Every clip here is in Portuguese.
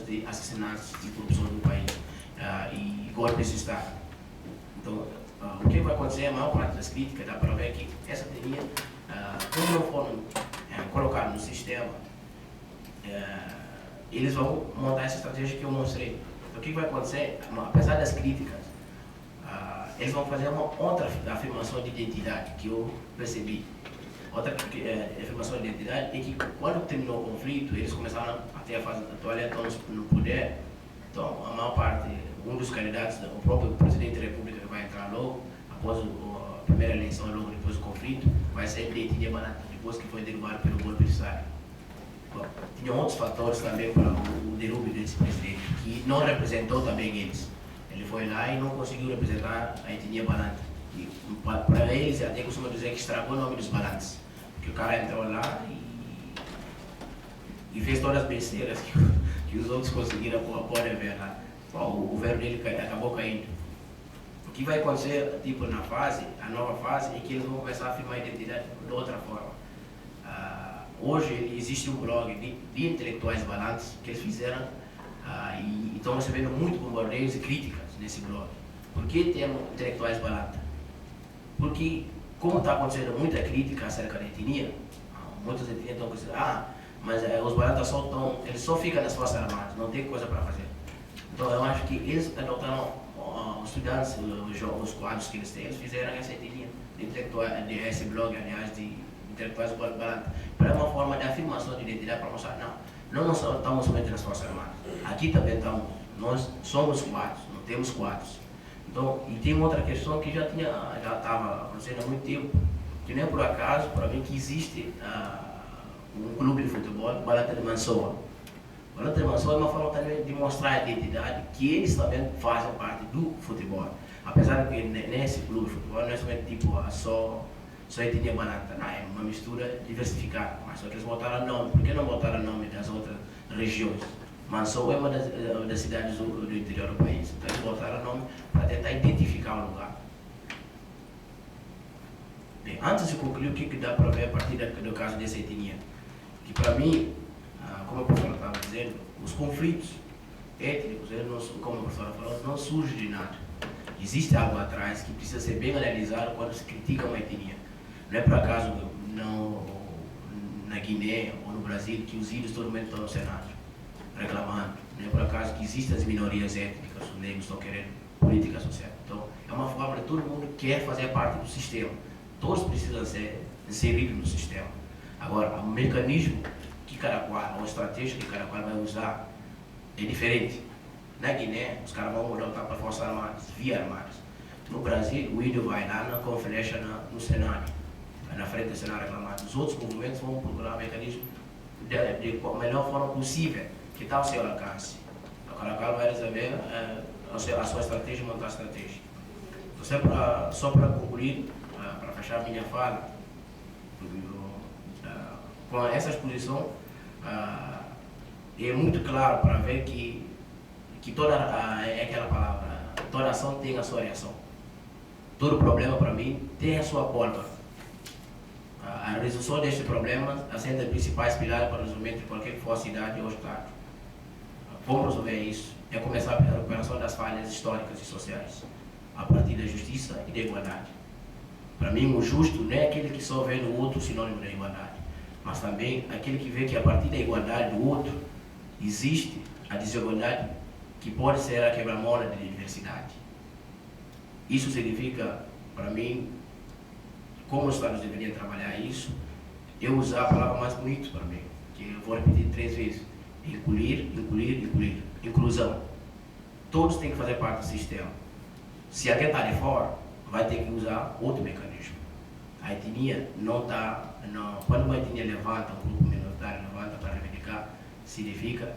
de assassinatos e corrupção no país e golpes de Estado. Então, o que vai acontecer, a maior parte das críticas dá para ver que essa etnia, como não foram colocados no sistema, eles vão montar essa estratégia que eu mostrei. Então, o que vai acontecer, apesar das críticas, eles vão fazer uma outra afirmação de identidade que eu percebi. Outra afirmação de identidade é que quando terminou o conflito, eles começaram a ter a fase atual, estão no poder. Então, a maior parte, um dos candidatos, o próprio presidente da República que vai entrar logo, após a primeira eleição, logo depois do conflito, vai ser de etnia banata, depois que foi derrubado pelo golpe de Estado. Bom, tinha outros fatores também para o derrube desse presidente, que não representou também eles. Ele foi lá e não conseguiu representar a etnia banata. E para eles, até costuma dizer que estragou o nome dos balantes. Porque o cara entrou lá e fez todas as besteiras que os outros conseguiram podem ver lá. O governo dele acabou caindo. O que vai acontecer, tipo, na nova fase, é que eles vão começar a afirmar a identidade de outra forma. Hoje existe um blog de intelectuais balantes que eles fizeram e estão recebendo muito bombardeios e críticas nesse blog. Por que temos intelectuais balantes? Porque, como está acontecendo muita crítica acerca da etnia, muitas etnias estão dizendo, mas os balantas eles só ficam nas Forças Armadas, não tem coisa para fazer. Então eu acho que eles adotaram, os estudantes, os quadros que eles têm, eles fizeram essa etnia esse blog, aliás, de intelectuais balantas, para uma forma de afirmação de identidade, para mostrar, não estamos somente nas Forças Armadas, aqui também estamos, nós somos quadros, não temos quadros. Então, e tem outra questão que já estava acontecendo há muito tempo, que não é por acaso, para mim, que existe um clube de futebol, Balanta de Mansoa. Balanta de Mansoa é uma forma também de mostrar a identidade que eles também fazem parte do futebol. Apesar de que nesse clube de futebol não é somente tipo só etnia Balanta, não, é uma mistura diversificada, mas só que eles botaram nome. Por que não botaram nome das outras regiões? Mansoa é uma das cidades do interior do país, então eles botaram nome para tentar identificar o lugar. Bem, antes de concluir, o que dá para ver a partir do caso dessa etnia? Que para mim, como a professora estava dizendo, os conflitos étnicos, como a professora falou, não surgem de nada. Existe algo atrás que precisa ser bem analisado quando se critica uma etnia. Não é por acaso na Guiné ou no Brasil que os índios todo mundo estão no Senado reclamando. Não é por acaso que existem as minorias étnicas, os negros estão querendo política social. Então, é uma forma de todo mundo quer fazer parte do sistema. Todos precisam ser inseridos no sistema. Agora, o mecanismo que cada qual, a estratégia que cada qual vai usar é diferente. Na Guiné, os caras vão mudar para Forças Armadas, via armadas. No Brasil, o índio vai lá com flecha no Senado, na frente do Senado reclamado. Os outros movimentos vão procurar o mecanismo de melhor forma possível, que está ao seu alcance. O cada qual vai resolver a sua estratégia, montar a estratégia. Só para concluir, para fechar a minha fala, com essa exposição, é muito claro para ver que toda aquela palavra, toda ação tem a sua reação. Todo problema, para mim, tem a sua pólvora. A resolução deste problema assenta os principais pilares para o resolvimento de qualquer que for a cidade ou estado. Como resolver isso? É começar pela recuperação das falhas históricas e sociais, a partir da justiça e da igualdade. Para mim, o justo não é aquele que só vê no outro sinônimo da igualdade, mas também aquele que vê que a partir da igualdade do outro existe a desigualdade que pode ser a quebra-mola da diversidade. Isso significa, para mim, como os Estados deveriam trabalhar isso, eu usar a palavra mais bonita para mim, que eu vou repetir 3 vezes. Incluir, incluir, incluir. Inclusão. Todos têm que fazer parte do sistema. Se alguém está de fora, vai ter que usar outro mecanismo. A etnia não está... Quando uma etnia levanta, um grupo minoritário levanta para reivindicar, significa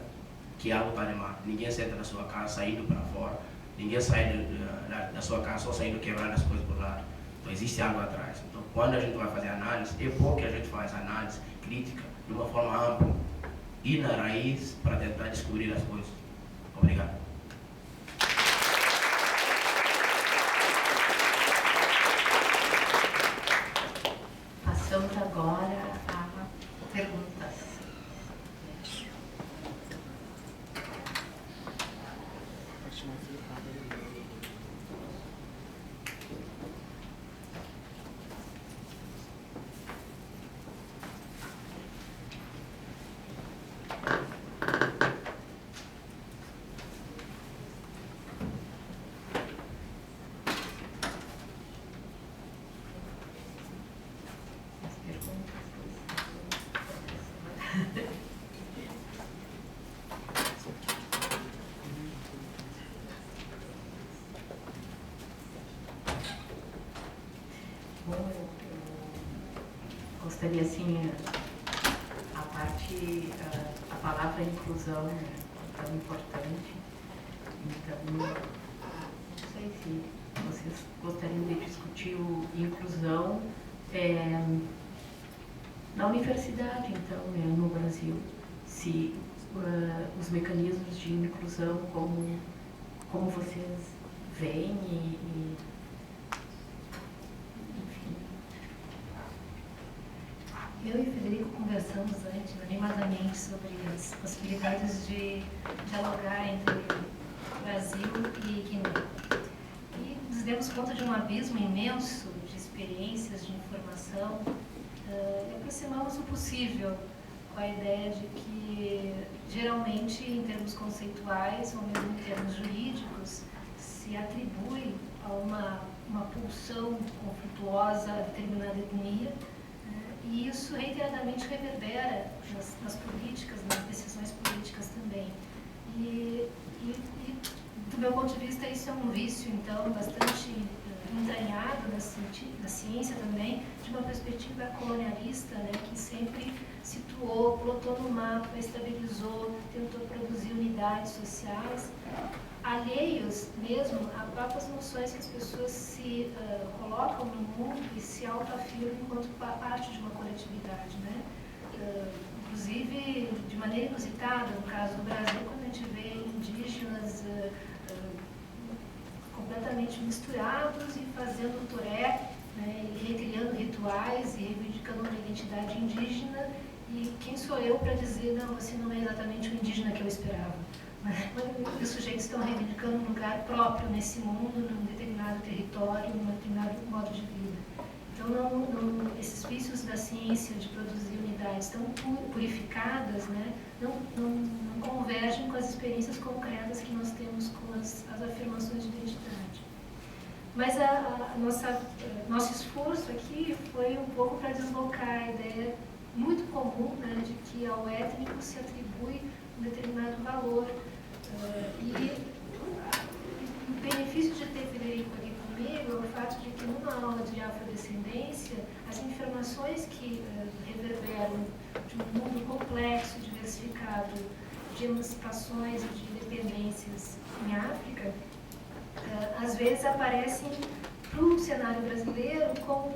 que algo está de mal. Ninguém senta na sua casa saindo para fora, ninguém sai da sua casa só saindo quebrando as coisas por lá. Então existe algo atrás. Então quando a gente vai fazer análise, é bom que a gente faça análise crítica de uma forma ampla, ir na raiz para tentar descobrir as coisas. Obrigado. Passamos agora a perguntas. gostaria, assim, a palavra inclusão é tão importante, então, não sei se vocês gostariam de discutir inclusão na universidade, então, no Brasil, se os mecanismos de inclusão, como vocês veem enfim. Eu e o Federico conversamos antes, animadamente, sobre as possibilidades de dialogar entre Brasil e Guiné. E nos demos conta de um abismo imenso de experiências, de informação, e aproximamos o possível com a ideia de que, geralmente, em termos conceituais, ou mesmo em termos jurídicos, se atribui a uma pulsão conflituosa a determinada etnia, e isso reiteradamente reverbera nas políticas, nas decisões políticas também. E do meu ponto de vista, isso é um vício, então, bastante entranhado na ciência também, de uma perspectiva colonialista, né, que sempre situou, plotou no mapa, estabilizou, tentou produzir unidades sociais, alheios mesmo a próprias noções que as pessoas se colocam no mundo e se autoafirmam enquanto parte de uma coletividade, né? Inclusive, de maneira inusitada, no caso do Brasil, quando a gente vê indígenas completamente misturados e fazendo toré, né, e recriando rituais e reivindicando uma identidade indígena, e quem sou eu para dizer, não, você não é exatamente o indígena que eu esperava. Os sujeitos estão reivindicando um lugar próprio nesse mundo, num determinado território, num determinado modo de vida. Então, esses vícios da ciência de produzir unidades tão purificadas, né, não convergem com as experiências concretas que nós temos com as afirmações de identidade. Mas nosso esforço aqui foi um pouco para deslocar a ideia muito comum, né, de que ao étnico se atribui um determinado valor. E o benefício de ter Federico aqui comigo é o fato de que numa aula de afrodescendência, as informações que reverberam de um mundo complexo, diversificado, de emancipações e de independências em África, às vezes aparecem para o cenário brasileiro como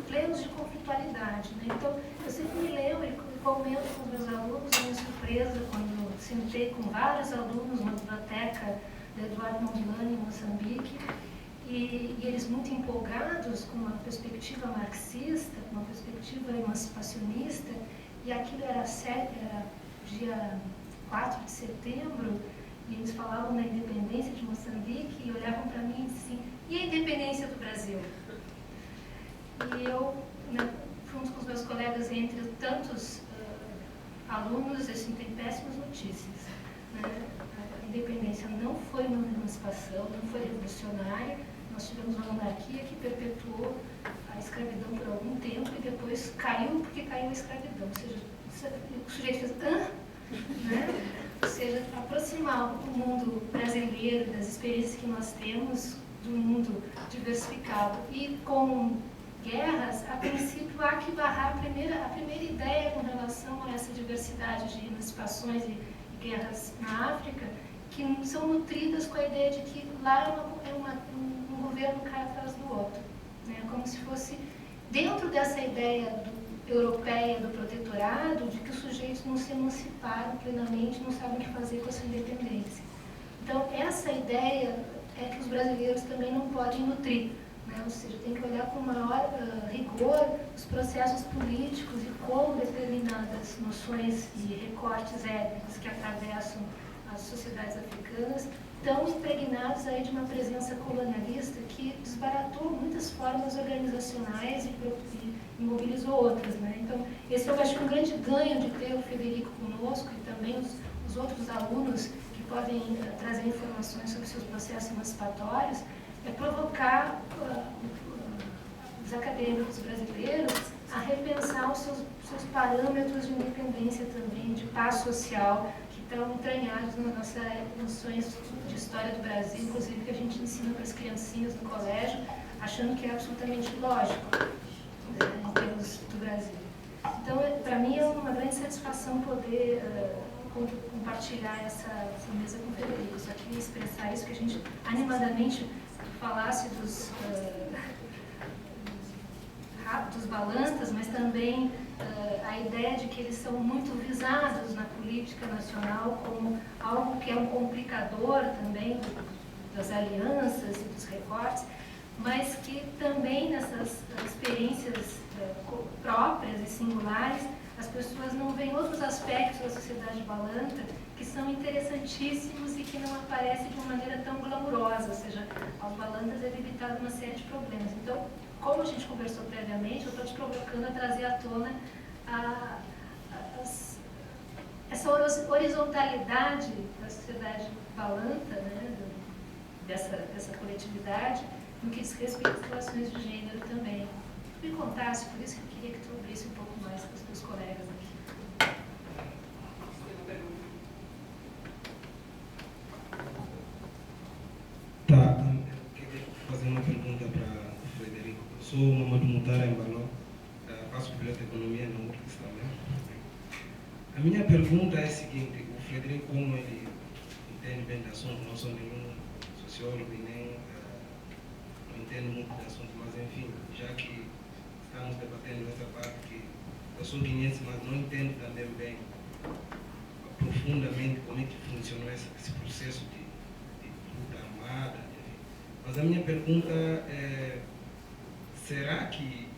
plenos de conflitualidade, né? Então, eu sempre me lembro e comento com os meus alunos a minha surpresa quando sentei com vários alunos na biblioteca do Eduardo Mondlane, em Moçambique, e eles muito empolgados com uma perspectiva marxista, com uma perspectiva emancipacionista, e aquilo era dia 4 de setembro, e eles falavam da independência de Moçambique e olhavam para mim e diziam assim, e a independência do Brasil? E eu, junto com os meus colegas, entre tantos alunos, assim, tem péssimas notícias, né? A independência não foi uma emancipação, não foi revolucionária. Nós tivemos uma monarquia que perpetuou a escravidão por algum tempo e depois caiu porque caiu a escravidão. Ou seja, o sujeito fez, né? Ou seja, aproximar o mundo brasileiro das experiências que nós temos do mundo diversificado e com guerras, a princípio há que barrar a primeira ideia com relação a essa diversidade de emancipações e guerras na África, que são nutridas com a ideia de que lá um governo cai atrás do outro, né? Como se fosse dentro dessa ideia europeia do protetorado, de que os sujeitos não se emanciparam plenamente, não sabem o que fazer com a sua independência. Então, essa ideia é que os brasileiros também não podem nutrir, né? Ou seja, tem que olhar com maior rigor os processos políticos e como determinadas noções e recortes étnicos que atravessam as sociedades africanas estão impregnados aí de uma presença colonialista que desbaratou muitas formas organizacionais e imobilizou outras, né? Então, esse eu acho que um grande ganho de ter o Federico conosco e também os outros alunos que podem trazer informações sobre seus processos emancipatórios, é provocar os acadêmicos brasileiros a repensar os seus parâmetros de independência também, de paz social, que estão entranhados nas nossas noções de história do Brasil, inclusive que a gente ensina para as criancinhas no colégio, achando que é absolutamente lógico, em termos do Brasil. Então, para mim é uma grande satisfação poder compartilhar essa mesa com o Frederico. Só queria expressar isso, que a gente animadamente falasse dos balantas, mas também a ideia de que eles são muito visados na política nacional como algo que é um complicador também das alianças e dos recortes, mas que também nessas experiências próprias e singulares, as pessoas não veem outros aspectos da sociedade balanta que são interessantíssimos e que não aparecem de uma maneira tão glamurosa, ou seja, aos balantas é limitado uma série de problemas. Então, como a gente conversou previamente, eu estou te provocando a trazer à tona essa horizontalidade da sociedade balanta, né, dessa coletividade, no que diz respeito às relações de gênero também. Me contasse, por isso que eu queria que tu abrisse um pouco mais com os teus colegas aqui. Tá, eu queria fazer uma pergunta para o Frederico. Eu sou Mamadou Mutara Embaló, faço biblioteconomia na URGS também. A minha pergunta é a seguinte: o Frederico, como ele entende bem do assunto, não sou nenhum sociólogo e nem não entendo muito do assunto, mas enfim, já que estamos debatendo essa parte, que eu sou guineense, mas não entendo também bem profundamente como é que funcionou esse processo de luta armada, enfim. Mas a minha pergunta é: será que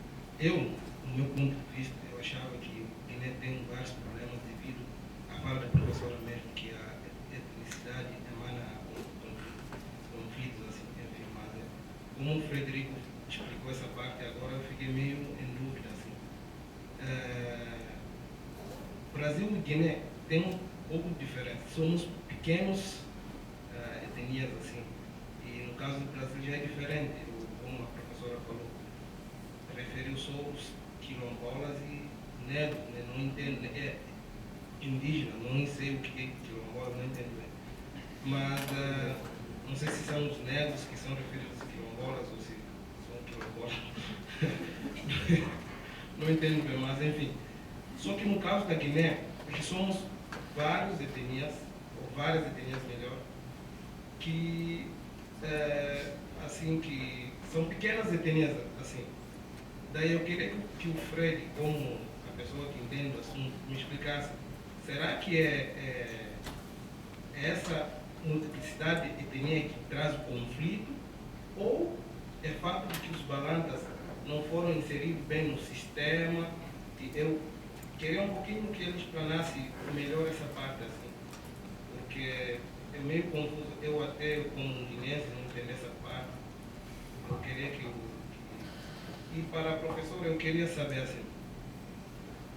no meu ponto de vista, eu achava que o Guiné tem vários problemas devido à fala da professora mesmo, que a etnicidade emana conflitos, assim, enfim, mas como o Frederico explicou essa parte agora, eu fiquei meio em dúvida, assim. Brasil e Guiné tem um pouco de diferença. Somos pequenos etnias, assim, e no caso do Brasil já é diferente. Como a professora falou, referiu só os quilombolas e negros, né? Não entendo, é indígena, não sei o que é quilombola, não entendo bem. Mas não sei se são os negros que são referidos a quilombolas ou se são quilombolas. Não entendo bem, mas enfim. Só que no caso da Guiné, que somos várias etnias melhor, que assim, que são pequenas etnias, assim. Daí eu queria que o Fred, como a pessoa que entende o assunto, me explicasse: será que é essa multiplicidade de etnia que traz o conflito, ou é fato de que os balantas não foram inseridos bem no sistema? E eu queria um pouquinho que ele explanasse melhor essa parte, assim, porque é meio confuso. Eu até, como guinense, não entendo essa parte. Eu queria E para a professora, eu queria saber, assim,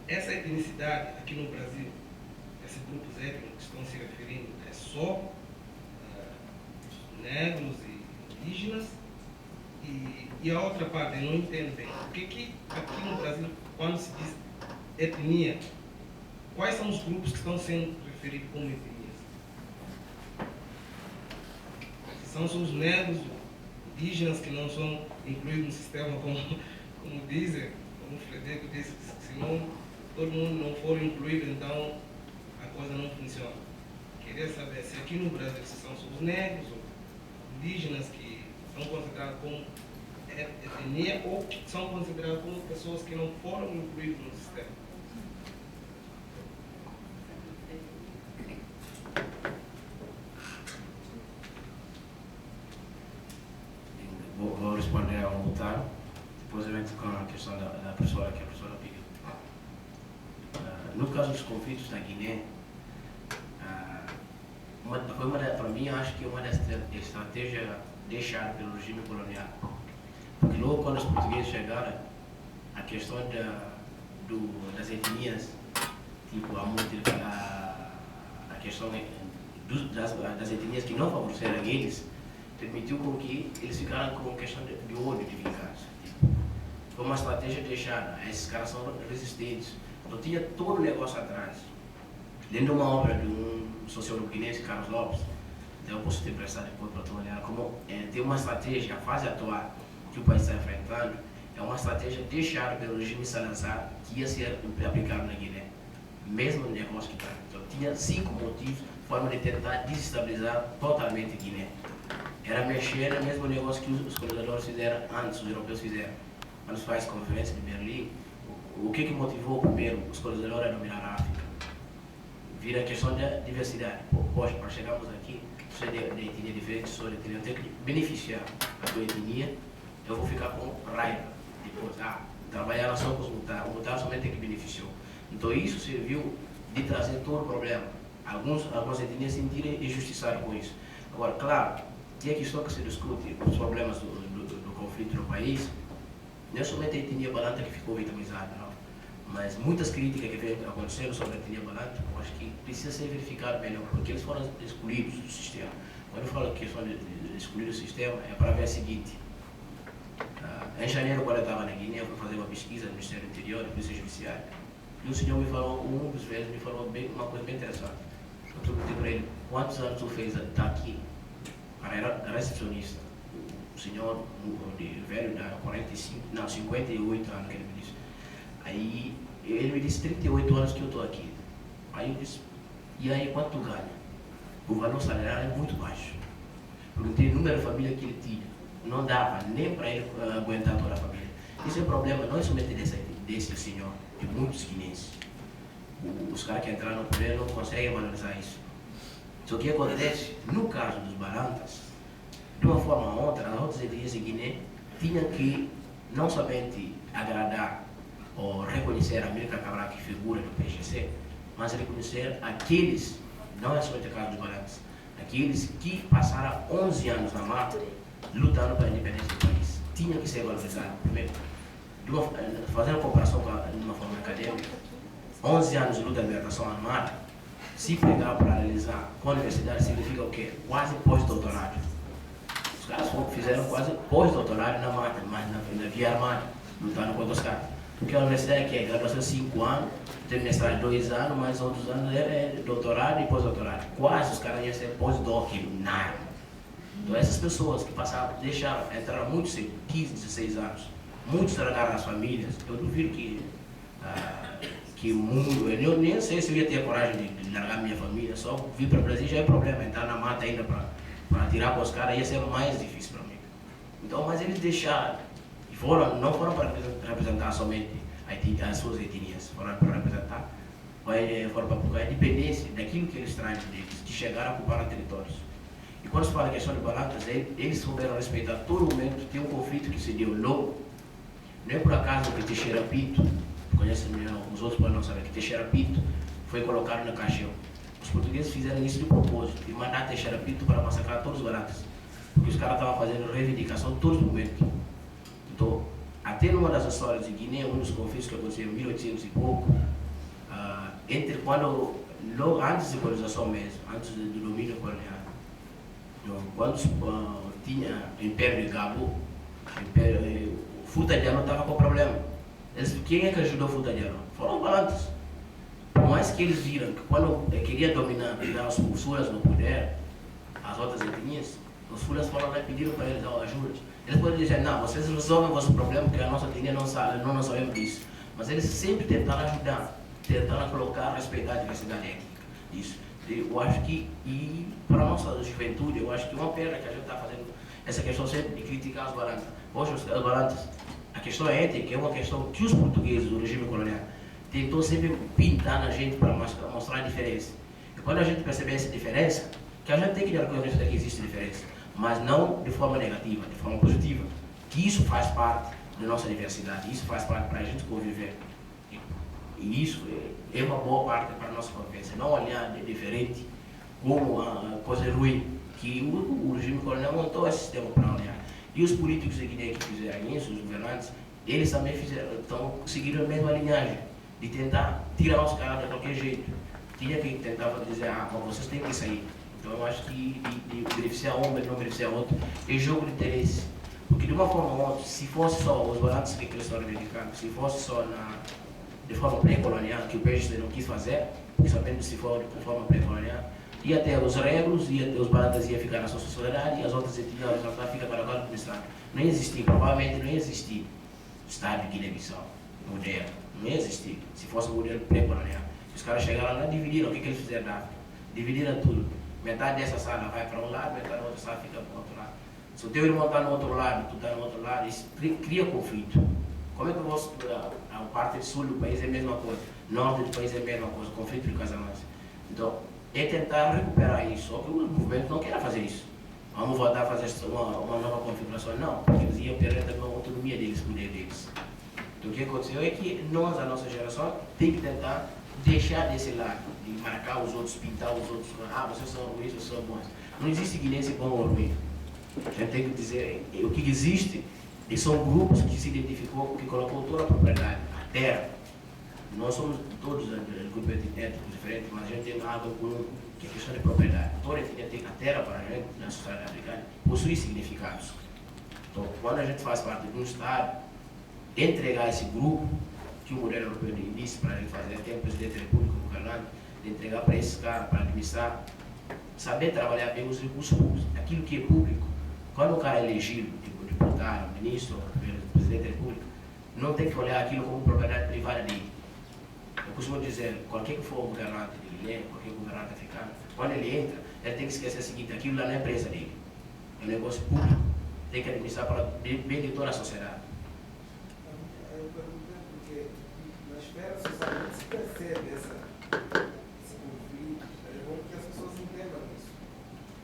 essa etnicidade aqui no Brasil, esses grupos étnicos que estão se referindo, é só negros e indígenas? E a outra parte, eu não entendo bem. O que aqui no Brasil, quando se diz etnia, quais são os grupos que estão sendo referidos como etnias? São só os negros, indígenas, que não são incluídos no sistema, como dizem, como o Frederico disse, se não, todo mundo não for incluído, então a coisa não funciona. Queria saber se aqui no Brasil se são só os negros ou indígenas que são considerados como etnia, ou que são considerados como pessoas que não foram incluídas no sistema. Vou responder ao Mutaro, depois eu entro com a questão da professora, que a professora pediu. No caso dos conflitos na Guiné, para mim, acho que uma das estratégias deixadas pelo regime colonial. Porque logo quando os portugueses chegaram, a questão das etnias, tipo a questão das etnias que não favoreceram eles, permitiu com que eles ficaram com questão de ódio, de vingança. Foi uma estratégia deixada. Esses caras são resistentes. Então tinha todo o negócio atrás. Dentro de uma obra de um sociólogo guinense, Carlos Lopes, então eu posso te emprestar depois para tu olhar como tem uma estratégia, a fase atual que o país está enfrentando, é é uma estratégia deixada pelo regime Salazar que ia ser aplicado na Guiné. Mesmo no negócio que está. Então, tinha 5 motivos, forma de tentar desestabilizar totalmente a Guiné. Era mexer no mesmo negócio que os colonizadores fizeram antes, os europeus fizeram. Quando se faz conferência de Berlim, o que motivou primeiro os colonizadores a dominar a África? Vira a questão da diversidade. Poxa, para chegarmos aqui, se é de etnia diferente, sou de etnia, eu tenho que beneficiar a tua etnia, eu vou ficar com raiva. Depois, trabalhar só com os mutar, o mutar somente é que beneficiou. Então isso serviu de trazer todo o problema. Algumas etnias se sentirem injustiçadas com isso. Agora, claro, tem a questão que se discute, os problemas do conflito no país, não é somente a etnia balanta que ficou vitimizada, não. Mas muitas críticas que vêm acontecendo sobre a etnia balanta, eu acho que precisa ser verificado melhor, porque eles foram excluídos do sistema. Quando eu falo que questão de excluir o sistema, é para ver o seguinte. Em janeiro, quando eu estava na Guiné, eu fui fazer uma pesquisa no Ministério do Interior, na Polícia Judiciária, e o senhor me falou, um dos vezes, me falou uma coisa bem interessante. Eu perguntei para ele, quantos anos tu fez estar aqui? Era recepcionista. O senhor, velho, 58 anos que ele me disse. Aí, ele me disse, 38 anos que eu estou aqui. Aí eu disse, e aí quanto tu ganha? O valor salarial é muito baixo. Perguntei o número de família que ele tinha. Não dava nem para ele aguentar toda a família. Esse é o problema, não é somente desse senhor, de muitos guineenses. Os caras que entraram no poder não conseguem valorizar isso. Só que acontece, no caso dos balantas, de uma forma ou outra, as outras etnias de Guiné tinham que não somente agradar ou reconhecer a Amílcar Cabral, que figura do PGC, mas reconhecer aqueles, não é somente o caso dos balantas, aqueles que passaram 11 anos na mata lutando pela independência do país. Tinham que ser valorizados. Primeiro, fazendo a comparação de uma forma acadêmica, 11 anos de luta de libertação armada, se pegar para analisar com a universidade, significa o quê? Quase pós-doutorado. Os caras fizeram quase pós-doutorado na mata, mas na via armada, lutando contra os caras. Porque a universidade que é graduação 5 anos, tem mestrado 2 anos, mais outros anos é doutorado e pós-doutorado. Quase os caras iam ser pós-doc na arma. Então essas pessoas que passaram, deixaram, entraram muito cedo, 15, 16 anos, muitos largaram as famílias. Eu duvido que o mundo, eu nem sei se eu ia ter a coragem de largar minha família, só vir para o Brasil já é problema, entrar na mata ainda para atirar para os caras ia ser mais difícil para mim. Então, mas eles deixaram, e não foram para representar somente as suas etnias, foram para representar, foram para procurar a independência daquilo que eles trazem deles, de chegar a ocupar territórios. E quando se fala a questão de balantas, eles souberam respeitar todo momento. Tem um conflito que se deu logo. Não é por acaso que Teixeira Pinto, conhece melhor, os outros podem não saber, que Teixeira Pinto foi colocado na caixão. Os portugueses fizeram isso de propósito, de mandar Teixeira Pinto para massacrar todos os balantas. Porque os caras estavam fazendo reivindicação todos os momentos. Então, até numa das histórias de Guiné, um dos conflitos que aconteceu em 1800 e pouco, entre quando, logo antes da colonização mesmo, antes do domínio colonial, quando tinha o Império de Gabo, o Futadiano estava com problema. Quem é que ajudou o Futadiano? Foram os balantas. Por mais que eles viram que quando queria dominar, pegar os fulas no poder, as outras etnias, os fulas foram lá e pediram para eles ajuda. Eles podem dizer, não, vocês resolvem o vosso problema, porque a nossa etnia não sabemos disso. Mas eles sempre tentaram ajudar, tentaram colocar, respeitar a diversidade étnica. Isso. Eu acho que, e para a nossa juventude, eu acho que uma pena que a gente está fazendo essa questão sempre de criticar os balantas. Hoje, os balantas, a questão étnica é uma questão que os portugueses, o regime colonial, tentou sempre pintar na gente para mostrar a diferença. E quando a gente perceber essa diferença, que a gente tem que reconhecer que existe diferença, mas não de forma negativa, de forma positiva. Que isso faz parte da nossa diversidade, isso faz parte para a gente conviver. E isso é uma boa parte para a nossa convivência. Não olhar de diferente como uma coisa ruim, que o regime colonial montou esse sistema para olhar. E os políticos de Guiné que fizeram isso, os governantes, eles também seguiram a mesma linhagem, de tentar tirar os caras de qualquer jeito. Tinha que tentar dizer, vocês têm que sair. Então eu acho que de beneficiar um, não beneficiar outro, é jogo de interesse. Porque de uma forma ou outra, se fosse só os balanços que eles estão reivindicando, se fosse só de forma pré-colonial, que o PGC não quis fazer, porque sabendo se for de forma pré-colonial, ia ter os regros, os balanças iam ficar na sua sociedade e as outras etnias ficar para cada estado. Não ia existir, provavelmente não ia existir Estado de Guiné-Bissau, moderno. Não ia existir. Se fosse um modelo pré-colonial. Os caras chegaram lá e dividiram. O que eles fizeram na África? Dividiram tudo. Metade dessa sala vai para um lado, metade da outra sala fica para o outro lado. Se o teu irmão está no outro lado, tu está no outro lado, isso cria conflito. Como é que eu vou estudar? A parte sul do país é a mesma coisa, norte do país é a mesma coisa, conflito de casamentos. Então, é tentar recuperar isso, só que o movimento não quer fazer isso. Vamos voltar a fazer uma nova configuração, não, porque eles iam perder também a autonomia deles, o poder deles. Então, o que aconteceu é que nós, a nossa geração, tem que tentar deixar desse lado, de marcar os outros, pintar os outros, vocês são ruins, vocês são bons. Não existe guinense bom ou ruim. A gente tem que dizer, o que existe, e são grupos que se identificou, que colocou toda a propriedade, a terra. Nós somos todos grupos étnicos diferentes, mas a gente tem algo comum, que é a questão de propriedade. Toda a terra, para a gente, na sociedade africana, possui significados. Então, quando a gente faz parte de um Estado, entregar esse grupo, que o modelo europeu disse para ele fazer, tem o presidente da República, o Fernando, de entregar para esses caras, para administrar, saber trabalhar bem os recursos públicos, aquilo que é público. Quando o cara é elegido, tipo deputado, ministro, presidente da República, não tem que olhar aquilo como propriedade privada dele. Eu costumo dizer, qualquer que for o governante de Guiné, qualquer governante africano, quando ele entra, ele tem que esquecer o seguinte, aquilo lá não é empresa dele, é um negócio público, tem que administrar para bem de toda a sociedade. Eu perguntei porque na esfera socialmente se percebe esse conflito, é bom que as pessoas entendam isso.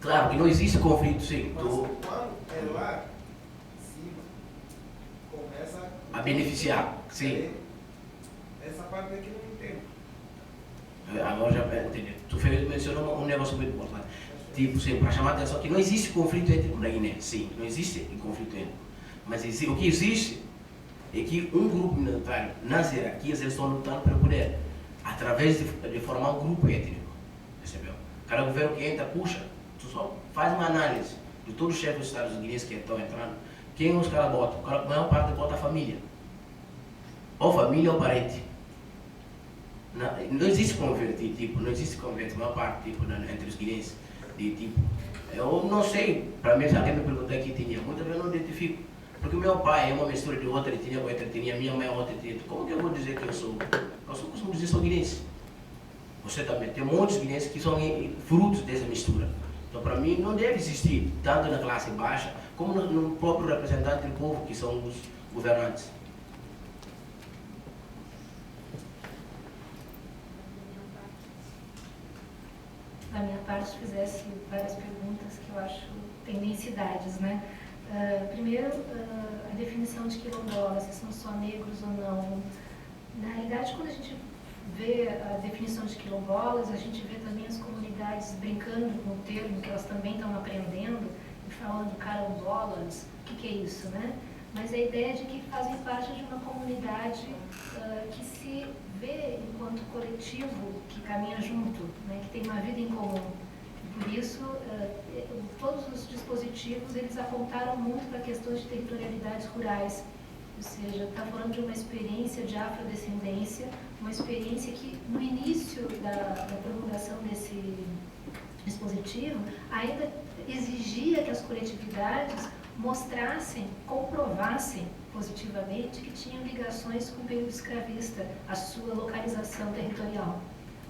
Claro que não existe conflito, sim. Mas quando é lá, cima, começa A beneficiar, sim. Essa parte aqui não entendo. Agora já entendi. Tu mencionou um negócio muito importante. Tipo, sim, para chamar a atenção que não existe conflito étnico na Guiné. Sim, não existe conflito étnico. Mas o que existe é que um grupo minoritário, nas hierarquias, eles estão lutando pelo poder, através de formar um grupo étnico. Percebeu? Cada governo que entra, puxa, tu só faz uma análise de todos os chefes dos Estados Unidos que estão entrando, quem os caras botam? A maior parte bota a família. Ou família ou parente. Não existe converte, tipo, não existe converte, a maior parte, tipo, entre os guineenses, de tipo, eu não sei, para mim, se alguém me perguntar que tinha, muitas vezes eu não identifico, porque o meu pai é uma mistura de outra etnia com outra etnia, minha mãe é outra etnia, como que eu vou dizer que eu sou? Eu sou, costumo dizer, sou guineense. Você também, tem muitos guineenses que são frutos dessa mistura. Então, para mim, não deve existir, tanto na classe baixa, como no próprio representante do povo, que são os governantes. Da minha parte, fizesse várias perguntas que eu acho tendenciedades, né? Primeiro, a definição de quilombola, se são só negros ou não. Na realidade, quando a gente vê a definição de quilombolas, a gente vê também as comunidades brincando com o termo, que elas também estão aprendendo, e falando carambolas, o que é isso, né? Mas a ideia de que fazem parte de uma comunidade que se vê enquanto coletivo, que caminha junto, né, que tem uma vida em comum. E por isso, todos os dispositivos, eles apontaram muito para questões de territorialidades rurais. Ou seja, está falando de uma experiência de afrodescendência, uma experiência que, no início da promulgação desse dispositivo, ainda exigia que as coletividades mostrassem, comprovassem positivamente que tinham ligações com o período escravista, a sua localização territorial.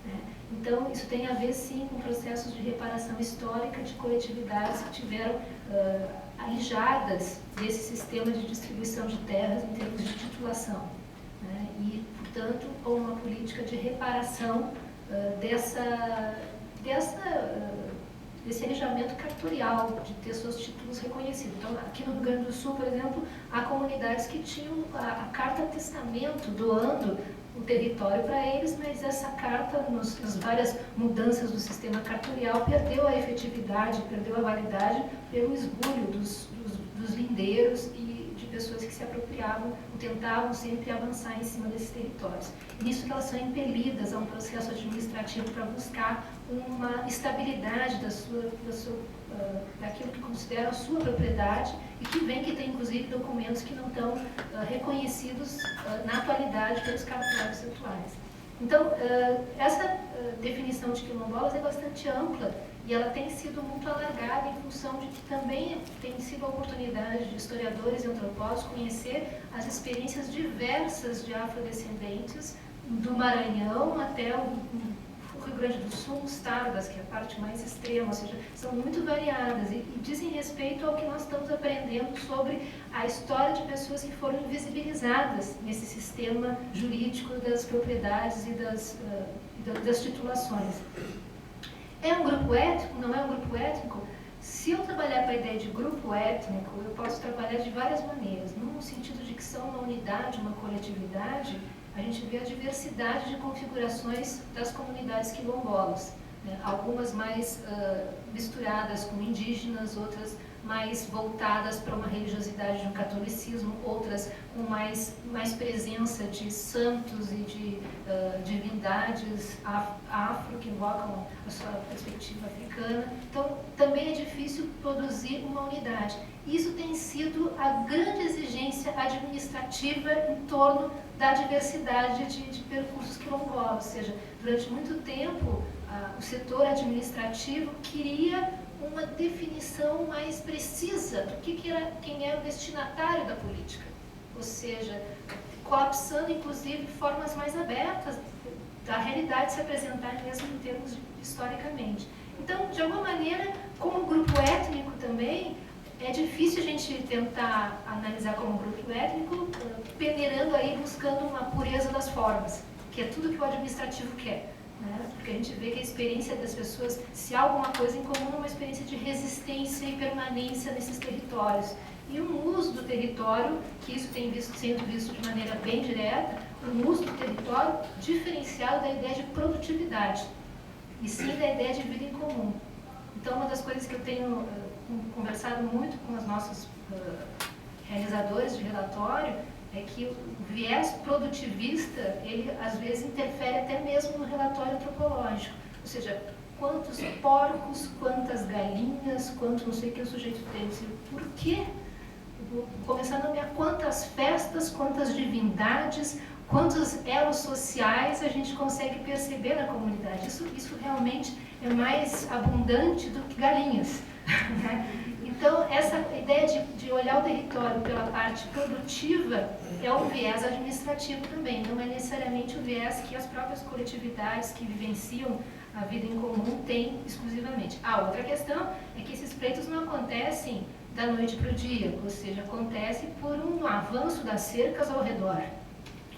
Né? Então, isso tem a ver, sim, com processos de reparação histórica de coletividades que tiveram alijadas desse sistema de distribuição de terras em termos de titulação. Né? E, portanto, com uma política de reparação desse alijamento cartorial, de ter seus títulos reconhecidos. Então, aqui no Rio Grande do Sul, por exemplo, há comunidades que tinham a carta-testamento doando o território para eles, mas essa carta, nas várias mudanças do sistema cartorial, perdeu a efetividade, perdeu a validade pelo esbulho dos lindeiros e de pessoas que se apropriavam, tentavam sempre avançar em cima desses territórios. E nisso elas são impelidas a um processo administrativo para buscar uma estabilidade daquilo que consideram a sua propriedade e que tem inclusive documentos que não estão reconhecidos na atualidade pelos cartórios atuais. Então, essa definição de quilombolas é bastante ampla E ela tem sido muito alargada em função de que também tem sido a oportunidade de historiadores e antropólogos conhecer as experiências diversas de afrodescendentes, do Maranhão até o Rio Grande do Sul, os Tardas, que é a parte mais extrema, ou seja, são muito variadas e dizem respeito ao que nós estamos aprendendo sobre a história de pessoas que foram invisibilizadas nesse sistema jurídico das propriedades e das titulações. É um grupo étnico? Não é um grupo étnico? Se eu trabalhar com a ideia de grupo étnico, eu posso trabalhar de várias maneiras. No sentido de que são uma unidade, uma coletividade, a gente vê a diversidade de configurações das comunidades quilombolas, né? Algumas mais misturadas com indígenas, outras mais voltadas para uma religiosidade de um catolicismo, outras com mais presença de santos e de divindades afro que invocam a sua perspectiva africana. Então, também é difícil produzir uma unidade. Isso tem sido a grande exigência administrativa em torno da diversidade de percursos quilombolas, ou seja, durante muito tempo o setor administrativo queria uma definição mais precisa do quem é o destinatário da política, ou seja, colapsando inclusive formas mais abertas da realidade se apresentar mesmo em termos historicamente. Então, de alguma maneira, como grupo étnico também, é difícil a gente tentar analisar como grupo étnico, peneirando aí, buscando uma pureza das formas, que é tudo que o administrativo quer, né? Porque a gente vê que a experiência das pessoas, se há alguma coisa em comum, é uma experiência de resistência e permanência nesses territórios. E um uso do território, que isso tem sendo visto de maneira bem direta, um uso do território diferenciado da ideia de produtividade, e sim da ideia de vida em comum. Então, uma das coisas que eu tenho conversado muito com os nossos realizadores de relatório é que o viés produtivista, ele às vezes interfere até mesmo no relatório antropológico. Ou seja, quantos porcos, quantas galinhas, quanto não sei o que o sujeito tem. Por quê? Vou começar a nomear quantas festas, quantas divindades, quantos elos sociais a gente consegue perceber na comunidade. Isso realmente é mais abundante do que galinhas. Então, essa ideia de olhar o território pela parte produtiva é um viés administrativo também, não é necessariamente o viés que as próprias coletividades que vivenciam a vida em comum têm exclusivamente. A outra questão é que esses pleitos não acontecem da noite para o dia, ou seja, acontece por um avanço das cercas ao redor.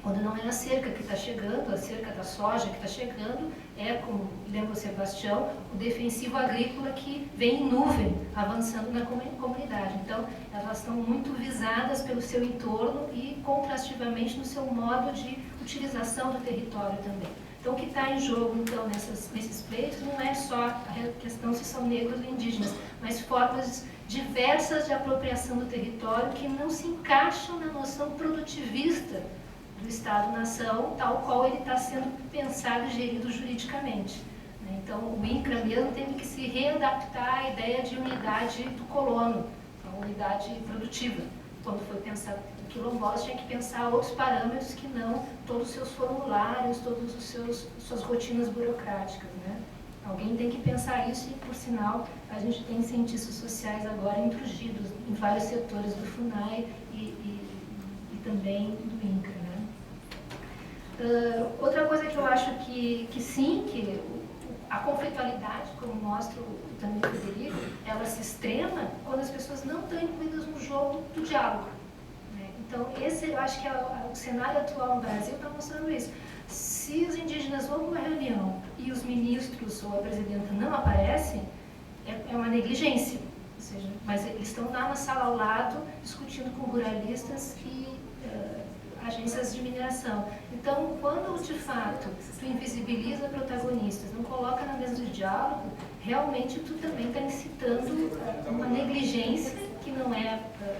Quando não é a cerca que está chegando, a cerca da soja que está chegando, é, como lembra o Sebastião, o defensivo agrícola que vem em nuvem, avançando na comunidade. Então, elas estão muito visadas pelo seu entorno e contrastivamente no seu modo de utilização do território também. Então, o que está em jogo, então, nesses pleitos não é só a questão se são negros ou indígenas, mas formas diversas de apropriação do território que não se encaixam na noção produtivista do Estado-nação, tal qual ele está sendo pensado e gerido juridicamente. Então, o INCRA mesmo teve que se readaptar à ideia de unidade do colono, a unidade produtiva. Quando foi pensado o quilombolas, tinha que pensar outros parâmetros que não todos os seus formulários, todas as suas rotinas burocráticas, né? Alguém tem que pensar isso e, por sinal, a gente tem cientistas sociais agora intrugidos em vários setores do FUNAI e também do INCRA, né? Outra coisa que eu acho que sim, que a conflitualidade, como mostra também o Frederico, ela se extrema quando as pessoas não estão incluídas no jogo do diálogo, né? Então, esse eu acho que o cenário atual no Brasil está mostrando isso. Se os indígenas vão para uma reunião e os ministros ou a presidenta não aparecem, é uma negligência. Ou seja, mas eles estão lá na sala ao lado, discutindo com ruralistas e agências de mineração. Então, quando de fato tu invisibiliza protagonistas, não coloca na mesa de diálogo, realmente tu também está incitando uma negligência que não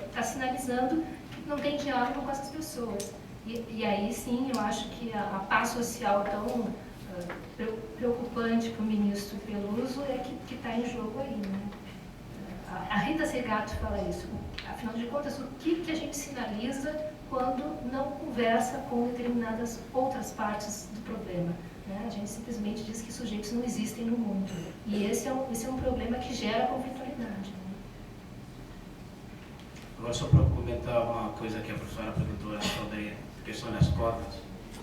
está sinalizando que não tem diálogo com essas pessoas. E aí sim, eu acho que a paz social tão preocupante para o ministro Peluso é que está em jogo aí, né? A Rita Segato fala isso. Afinal de contas, o que a gente sinaliza quando não conversa com determinadas outras partes do problema? né? A gente simplesmente diz que sujeitos não existem no mundo. E esse é um problema que gera conflitualidade. Né? Agora, só para comentar uma coisa que a professora perguntou sobre a questão das cotas.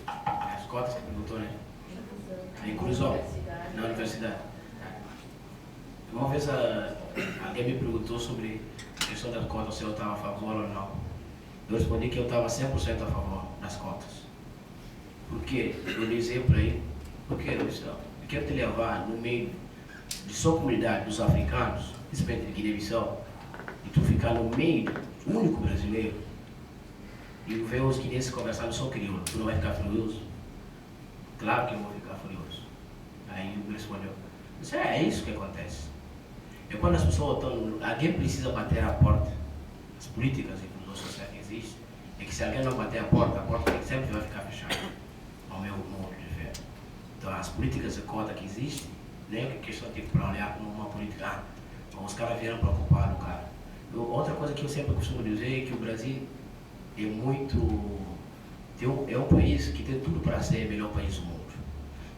As cotas que perguntou, né? A inclusão na universidade. Uma vez alguém me perguntou sobre a questão das cotas, se eu estava a favor ou não. Eu respondi que eu estava 100% a favor das cotas. Por quê? Eu dei exemplo aí. Porque eu quero te levar no meio de sua comunidade dos africanos, principalmente de Guiné-Bissau, e tu ficar no meio, único brasileiro, e ver os guineenses conversando só crioulo. Tu não vai ficar furioso? Claro que eu vou ficar furioso. Aí ele respondeu, é isso que acontece. É quando as pessoas estão... Alguém precisa bater a porta. As políticas e inclusão social que existem, é que se alguém não bater a porta sempre vai ficar fechada. Ao meu modo de ver. Então, as políticas de cota que existem, nem é questão tipo para olhar como uma política, os caras vieram para ocupar o lugar. Outra coisa que eu sempre costumo dizer é que o Brasil é muito... é um país que tem tudo para ser o melhor país do mundo.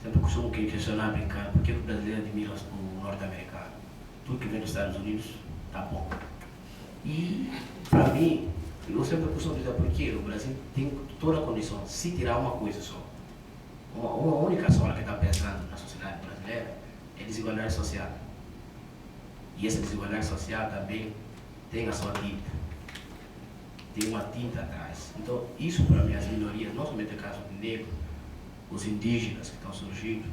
Sempre costumo questionar, brincar, por que o brasileiro admira o norte-americano? Tudo que vem dos Estados Unidos, tá bom. E, para mim, eu sempre costumo dizer porque o Brasil tem toda a condição, se tirar uma coisa só, uma única só que está pensando na sociedade brasileira, é desigualdade social. E essa desigualdade social também tem a sua tinta. Tem uma tinta atrás. Então, isso para mim, as minorias, não somente o caso do negro, os indígenas que estão surgindo,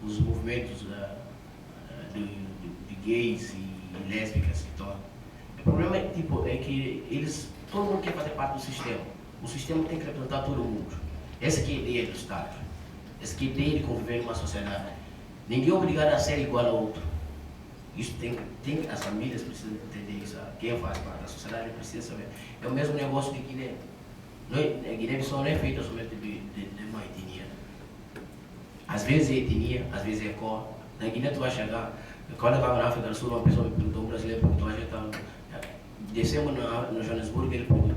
os movimentos de gays e lésbicas que estão. O problema é, é que todo mundo quer fazer parte do sistema. O sistema tem que representar todo mundo. Essa aqui é a ideia do Estado. Essa aqui é a ideia de conviver numa sociedade. Ninguém é obrigado a ser igual ao outro. Isso as famílias precisam entender isso. Quem faz parte da sociedade precisa saber. É o mesmo negócio de Guiné. A Guiné-Bissau não é feita somente de uma etnia. Às vezes é etnia, às vezes é cor. Na Guiné tu vai chegar. Quando eu estava na África do Sul, uma pessoa me perguntou, um brasileiro perguntou, a gente estava... Descemos no Joanesburgo, ele perguntou,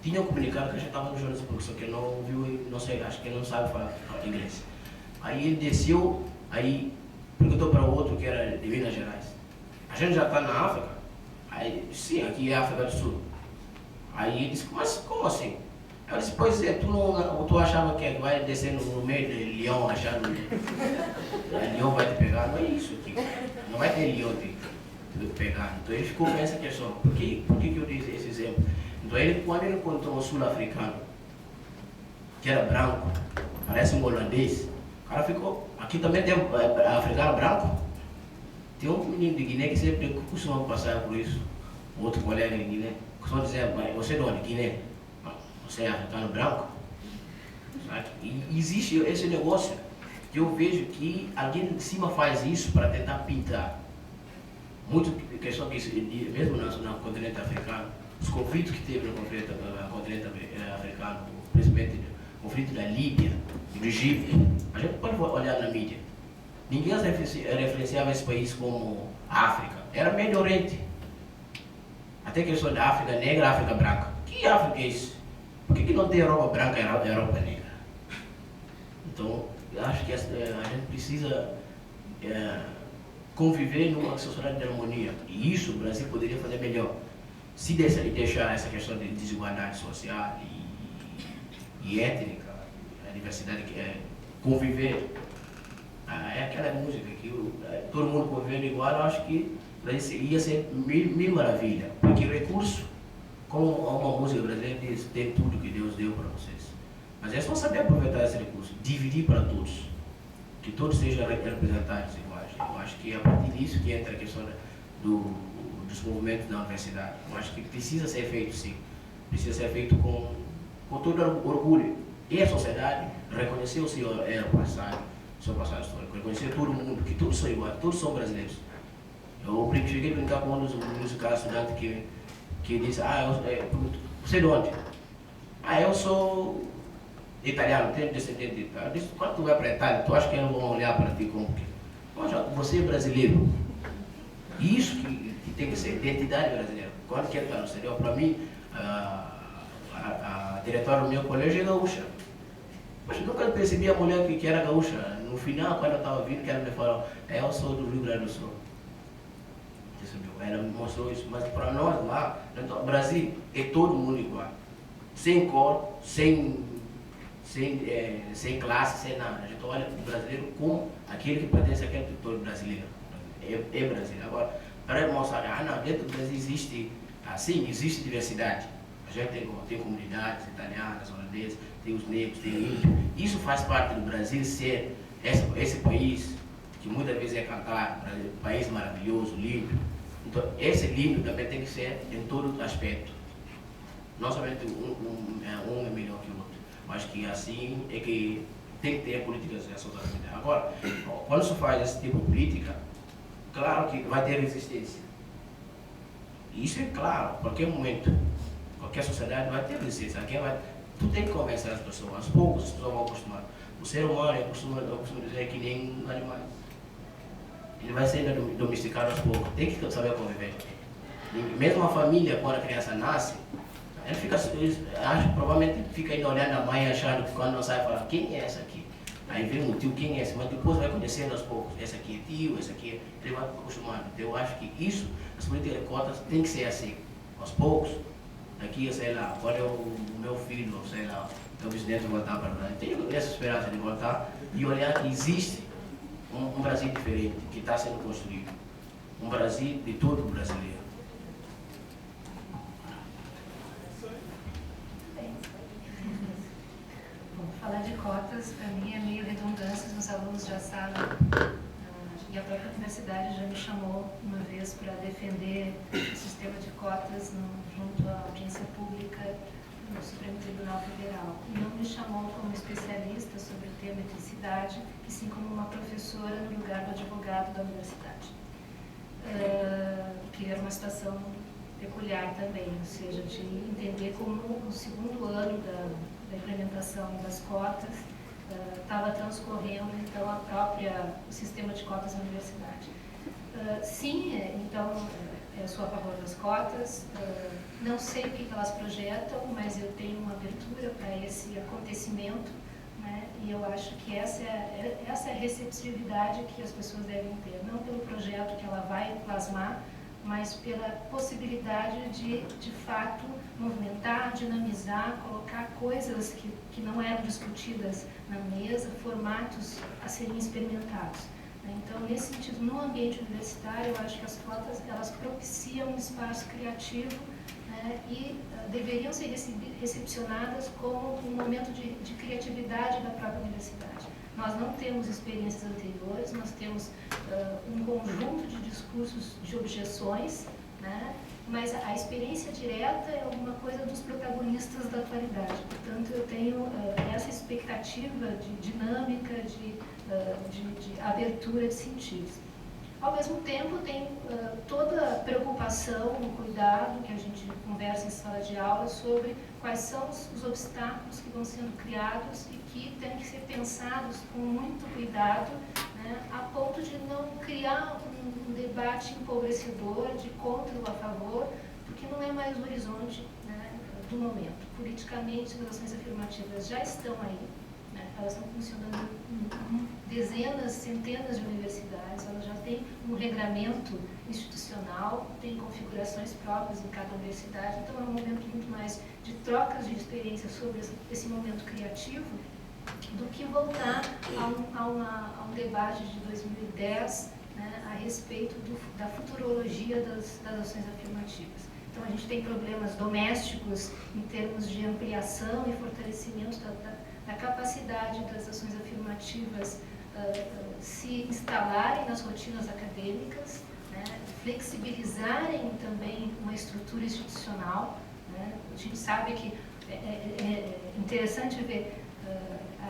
tinham comunicado que a gente estava no Joanesburgo, só que ele não viu, não sei, acho que ele não sabe falar inglês. Aí ele desceu, aí perguntou para o outro que era de Minas Gerais. A gente já está na África? Aí, sim, aqui é a África do Sul. Aí ele disse, mas como assim? Eu disse, pois é, tu achava que vai descer no meio de leão, achando que leão vai te pegar? Não é isso aqui. Não vai ter leão te pegar. Então ele ficou com essa questão. Por que eu disse esse exemplo? Então quando ele encontrou um sul-africano, que era branco, parece um holandês, o cara ficou... Aqui também tem africano branco. Tem um menino de Guiné que sempre costuma passar por isso. Outro colega de Guiné. Costuma dizer, mas você é de onde? Guiné? Você é africano branco? Sabe? E existe esse negócio que eu vejo que alguém de cima faz isso para tentar pintar. Muito questão que, mesmo no continente africano, os conflitos que teve no continente africano, principalmente o conflito da Líbia e do Egito, a gente pode olhar na mídia. Ninguém referenciava esse país como África. Era Médio Oriente. Até questão da África negra, África branca. Que África é isso? Por que não tem Europa branca e Europa negra? Então, eu acho que a gente precisa conviver numa sociedade de harmonia. E isso o Brasil poderia fazer melhor. Se deixar essa questão de desigualdade social e étnica, a diversidade, conviver. É aquela música que todo mundo convivendo igual, eu acho que ia ser mil maravilha. Porque recurso, como uma música brasileira diz, tem tudo que Deus deu para vocês. Mas é só saber aproveitar esse recurso, dividir para todos. Que todos sejam representados iguais. Eu acho que é a partir disso que entra a questão dos movimentos da universidade. Eu acho que precisa ser feito, sim. Precisa ser feito com todo orgulho. E a sociedade reconhecer o seu passado histórico, reconhecer todo mundo, que todos são iguais, todos são brasileiros. Eu cheguei a brincar com um dos caras estudantes que disse, você é de onde? Eu sou italiano, tenho descendente de Itália. Eu disse, quando tu vai para a Itália, tu acha que eles vão olhar para ti como que? Você é brasileiro. Isso que tem que ser identidade brasileira. Quando que está no exterior, para mim, a diretora do meu colégio é gaúcha. Mas eu nunca percebi a mulher que era gaúcha. No final, quando eu estava vindo, que ela me falou, eu sou do Rio Grande do Sul. Ela me mostrou isso, mas para nós lá, no Brasil, é todo mundo igual. Sem cor, sem classe, sem nada. A gente olha o brasileiro como aquele que pertence àquele território brasileiro. É brasileiro. Agora, para mostrar, não, dentro do Brasil existe, assim, existe diversidade. A gente tem comunidades italianas, holandesas, tem os negros, tem índios. Isso faz parte do Brasil ser esse país que muitas vezes é cantado, um país maravilhoso, limpo. Então, esse limpo também tem que ser em todo aspecto. Não somente um é melhor que o outro. Mas que assim é que tem que ter políticas de sociedade. Agora, quando se faz esse tipo de política, claro que vai ter resistência. Isso é claro, qualquer momento, qualquer sociedade vai ter resistência. Tu tem que convencer as pessoas, aos poucos as pessoas vão acostumar. O ser humano, eu costumo dizer, é que nem animais. Ele vai sendo domesticado aos poucos, tem que saber conviver. Mesmo a família, quando a criança nasce, ele fica, provavelmente fica indo olhando a mãe, achando que quando não sai, fala, quem é essa aqui? Aí vem o tio, quem é esse? Mas depois vai conhecendo aos poucos, esse aqui é tio, esse aqui é... Ele vai acostumando. Então eu acho que isso, as políticas de cotas, tem que ser assim, aos poucos. Daqui, sei lá, quando o meu filho, sei lá, meu bisneto voltar para lá, tenho essa esperança de voltar e olhar que existe um Brasil diferente, que está sendo construído. Um Brasil de todo brasileiro. Bom, falar de cotas, para mim, é meio redundância, os alunos já sabem. E a própria universidade já me chamou uma vez para defender o sistema de cotas junto à audiência pública no Supremo Tribunal Federal. E não me chamou como especialista sobre o tema etnicidade, e sim como uma professora no lugar do advogado da universidade. Que era uma situação peculiar também, ou seja, de entender como o segundo ano da implementação das cotas estava transcorrendo, então, o sistema de cotas na universidade. Sim, então, eu sou a favor das cotas, não sei o que elas projetam, mas eu tenho uma abertura para esse acontecimento, né? E eu acho que essa é a receptividade que as pessoas devem ter, não pelo projeto que ela vai plasmar, mas pela possibilidade de fato, movimentar, dinamizar, colocar coisas que não eram discutidas na mesa, formatos a serem experimentados. Então, nesse sentido, no ambiente universitário, eu acho que as cotas, elas propiciam um espaço criativo, né, e deveriam ser recepcionadas como um momento de criatividade da própria universidade. Nós não temos experiências anteriores, nós temos um conjunto de discursos de objeções, né? Mas a experiência direta é alguma coisa dos protagonistas da atualidade. Portanto, eu tenho essa expectativa de dinâmica, de abertura de sentidos. Ao mesmo tempo, tem toda a preocupação, o cuidado que a gente conversa em sala de aula sobre quais são os obstáculos que vão sendo criados e que têm que ser pensados com muito cuidado, né, a ponto de não criar um debate empobrecedor de contra ou a favor, porque não é mais o horizonte, né, do momento. Politicamente, as ações afirmativas já estão aí, né, elas estão funcionando em dezenas, centenas de universidades, elas já têm um regramento institucional, tem configurações próprias em cada universidade, então é um momento muito mais de trocas de experiências sobre esse momento criativo, do que voltar a um debate de 2010, né, a respeito da futurologia das ações afirmativas. Então, a gente tem problemas domésticos em termos de ampliação e fortalecimento da capacidade das ações afirmativas se instalarem nas rotinas acadêmicas, né, flexibilizarem também uma estrutura institucional, né. A gente sabe que é interessante ver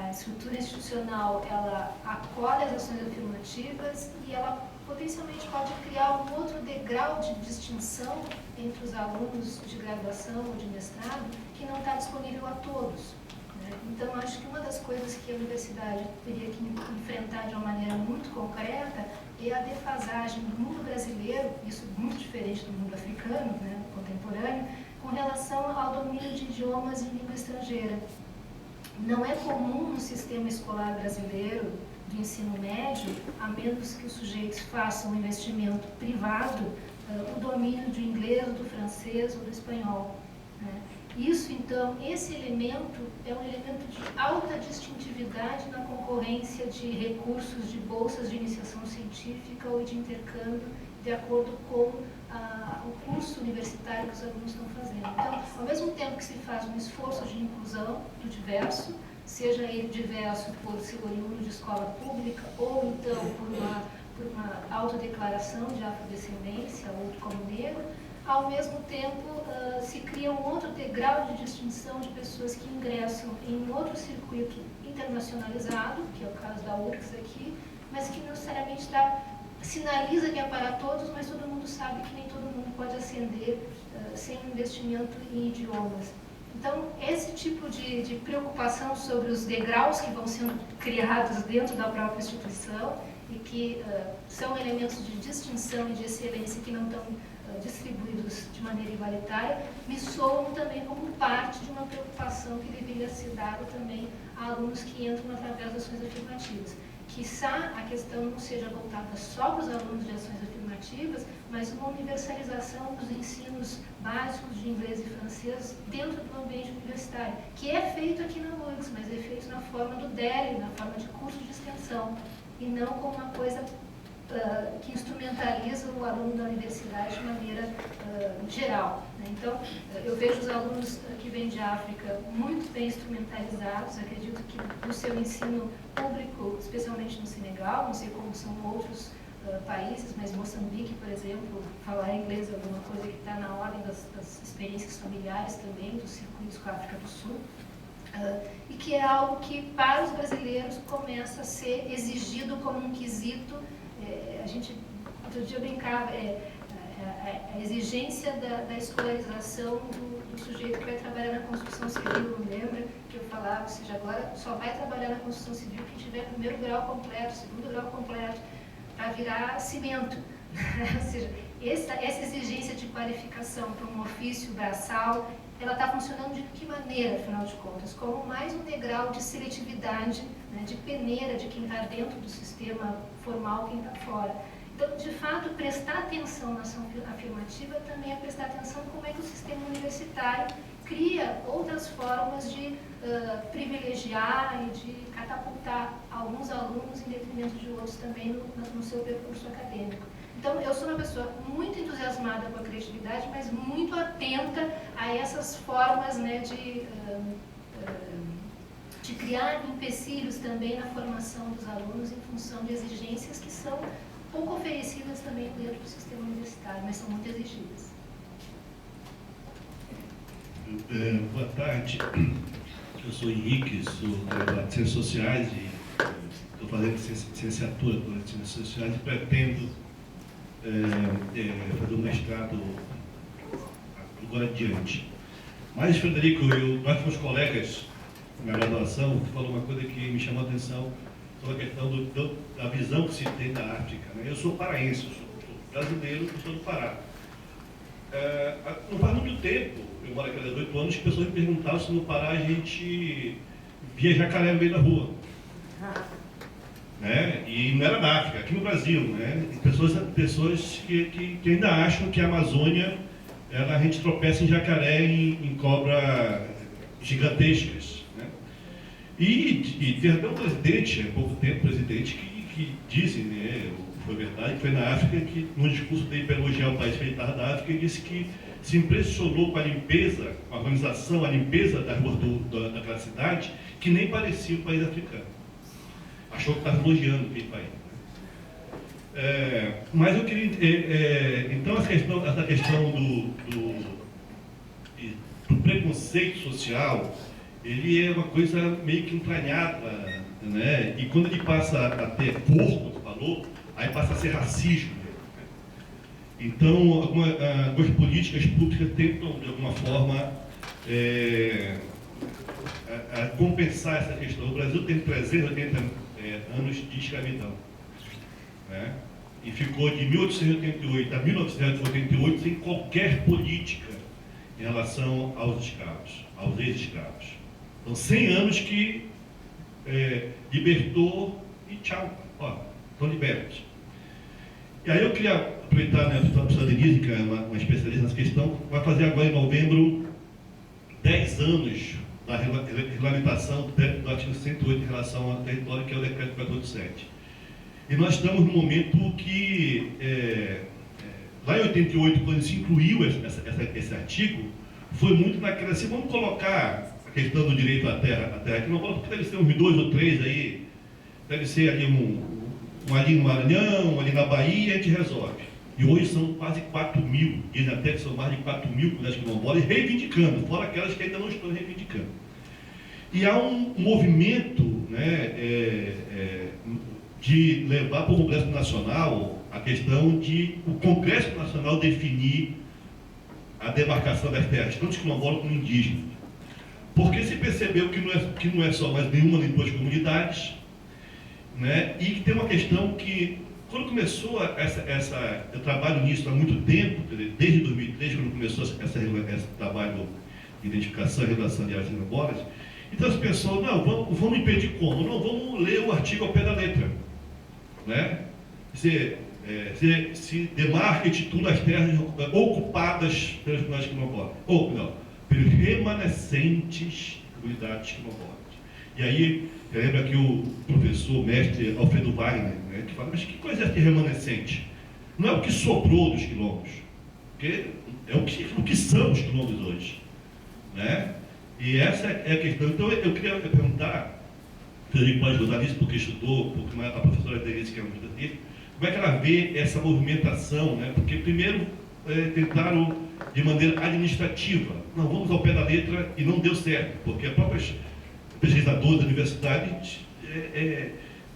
a estrutura institucional, ela acolhe as ações afirmativas e ela potencialmente pode criar um outro degrau de distinção entre os alunos de graduação ou de mestrado que não está disponível a todos, né? Então, acho que uma das coisas que a universidade teria que enfrentar de uma maneira muito concreta é a defasagem do mundo brasileiro, isso muito diferente do mundo africano, né, contemporâneo, com relação ao domínio de idiomas em língua estrangeira. Não é comum no sistema escolar brasileiro de ensino médio, a menos que os sujeitos façam um investimento privado, o domínio do inglês, do francês ou do espanhol, né? Isso, então, esse elemento é um elemento de alta distintividade na concorrência de recursos de bolsas de iniciação científica ou de intercâmbio, de acordo com o curso universitário que os alunos estão fazendo. Então, ao mesmo tempo que se faz um esforço de inclusão do diverso, seja ele diverso por ser oriundo de escola pública ou então por uma autodeclaração de afrodescendência ou como negro, ao mesmo tempo se cria um outro degrau de distinção de pessoas que ingressam em outro circuito internacionalizado, que é o caso da URGS aqui, mas que não necessariamente sinaliza que é para todos, mas todo mundo sabe que nem todo mundo pode ascender sem investimento em idiomas. Então, esse tipo de preocupação sobre os degraus que vão sendo criados dentro da própria instituição e que são elementos de distinção e de excelência que não estão distribuídos de maneira igualitária, me soam também como parte de uma preocupação que deveria ser dada também a alunos que entram através das ações afirmativas. Quiçá a questão não seja voltada só para os alunos de ações afirmativas, mas uma universalização dos ensinos básicos de inglês e francês dentro do ambiente universitário, que é feito aqui na URGS, mas é feito na forma do DEL, na forma de curso de extensão, e não como uma coisa que instrumentaliza o aluno da universidade de maneira geral, né? Então, eu vejo os alunos que vêm de África muito bem instrumentalizados. Acredito que no seu ensino público, especialmente no Senegal, não sei como são outros países, mas Moçambique, por exemplo, falar inglês é alguma coisa que está na ordem das experiências familiares também, dos circuitos com a África do Sul. E que é algo que, para os brasileiros, começa a ser exigido como um quesito. A gente, outro dia eu brincava, a exigência da escolarização do sujeito que vai trabalhar na construção civil, lembra que eu falava, ou seja, agora só vai trabalhar na construção civil quem tiver primeiro grau completo, segundo grau completo, para virar cimento. Ou seja, essa exigência de qualificação para um ofício braçal, ela está funcionando de que maneira, afinal de contas? Como mais um degrau de seletividade, né, de peneira de quem está dentro do sistema formal, quem está fora. Então, de fato, prestar atenção na ação afirmativa também é prestar atenção em como é que o sistema universitário cria outras formas de privilegiar e de catapultar alguns alunos em detrimento de outros também no seu percurso acadêmico. Então, eu sou uma pessoa muito entusiasmada com a criatividade, mas muito atenta a essas formas, né, de criar empecilhos também na formação dos alunos em função de exigências que são pouco oferecidas também dentro do sistema universitário, mas são muito exigidas. Boa tarde, eu sou Henrique, sou graduado em Ciências Sociais e estou fazendo licenciatura em Ciências Sociais e pretendo fazer um mestrado agora adiante. Mas, Frederico, nós fomos colegas na graduação, tu falou uma coisa que me chamou a atenção sobre a questão da visão que se tem da África, né? Eu sou paraense, eu sou brasileiro e sou do Pará. Não faz muito tempo, eu moro aqui há 18 anos, que pessoas me perguntavam se no Pará a gente via jacaré no meio da rua. Né? E não era na África, aqui no Brasil, né? Pessoas que ainda acham que a Amazônia, a gente tropeça em jacaré, em cobra gigantescas, né? E tem até um presidente, há pouco tempo, que dizem, né, foi verdade, que foi na África, que no discurso dele para elogiar o país que ele estava da África, ele disse que se impressionou com a limpeza, com a organização, a limpeza das ruas daquela cidade, que nem parecia um país africano. Achou que estava elogiando aquele país. Mas eu queria... então, essa questão do preconceito social, ele é uma coisa meio que entranhada, né? E quando ele passa a ter corpo, você falou, aí passa a ser racismo. Então, algumas políticas públicas tentam, de alguma forma, a compensar essa questão. O Brasil tem 380 anos de escravidão, né? E ficou de 1888 a 1988 sem qualquer política em relação aos escravos, aos ex-escravos. São 100 anos que libertou e tchau, ó, estão libertos. E aí eu queria aproveitar, né, a professora Denise, que é uma especialista nessa questão, vai fazer agora em novembro 10 anos da regulamentação do artigo 108 em relação ao território, que é o decreto 487. E nós estamos num momento que, lá em 88, quando se incluiu esse artigo, foi muito naquela assim, vamos colocar a questão do direito à terra aqui, não vamos, porque deve ser uns 2 ou 3 aí, deve ser ali um ali no Maranhão, um ali na Bahia, a gente resolve. E hoje são quase 4.000, dizem até que são mais de 4.000 comunidades quilombolas reivindicando, fora aquelas que ainda não estão reivindicando. E há um movimento, né, de levar para o Congresso Nacional a questão de o Congresso Nacional definir a demarcação das terras, tanto quilombolas como indígenas. Porque se percebeu que não é só mais nenhuma nem 2 comunidades, né, e que tem uma questão que, quando começou eu trabalho nisso há muito tempo, desde 2003, quando começou esse trabalho de identificação e regulação de áreas quilombolas, então as pessoas, não, vamos impedir como? Não, vamos ler o artigo ao pé da letra. Né? Se demarca e titula as terras ocupadas pelas comunidades quilombolas, ou não, pelos remanescentes comunidades quilombolas. E aí, lembra aqui o professor, o mestre Alfredo Wagner, né, que fala, mas que coisa é esse remanescente? Não é o que sobrou dos quilombos, porque é o que são os quilombos hoje. Né? E essa é a questão. Então, eu queria perguntar, se a gente pode ajudar nisso, porque estudou, porque a professora Denise, que é uma estudante, como é que ela vê essa movimentação, né? Porque primeiro tentaram de maneira administrativa, não, vamos ao pé da letra, e não deu certo, porque as próprias pesquisadores da universidade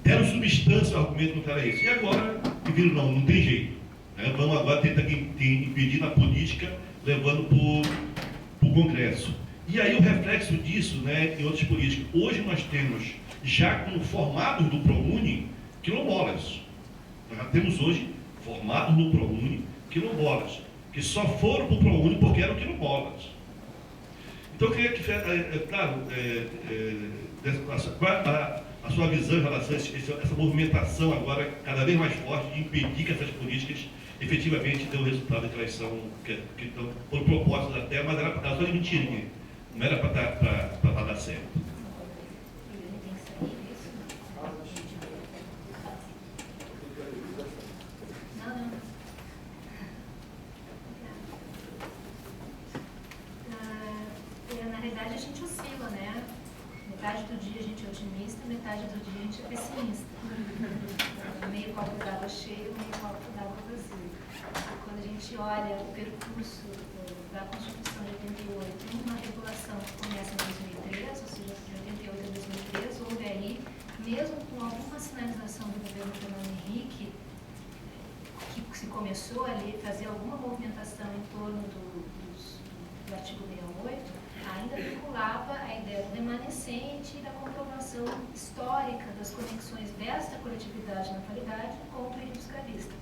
deram substância ao argumento contra isso. E agora, viram, não tem jeito. Né? Vamos agora tentar impedir na política, levando para o Congresso. E aí o reflexo disso, né, em outras políticas. Hoje nós temos, já como formados do ProUni, quilombolas. Nós já temos hoje, formados no ProUni, quilombolas, que só foram para o ProUni porque eram quilombolas. Então eu queria que, claro, a sua visão em relação a essa movimentação agora cada vez mais forte de impedir que essas políticas efetivamente dêem o resultado que elas são, que estão por propósitos até, mas era só de mentira, não era para dar certo. Na realidade a gente oscila, né? Metade do dia a gente é otimista, metade do dia a gente é pessimista. Meio copo d'água cheio, meio copo d'água vazio. Quando a gente olha o percurso da Constituição de 88, uma regulação que começa em 2003, ou seja, de 88 a 2003, houve aí, mesmo com alguma sinalização do governo Fernando Henrique, que se começou a fazer alguma movimentação em torno do artigo 68, ainda vinculava a ideia do remanescente e da comprovação histórica das conexões desta coletividade na atualidade com o período escravista.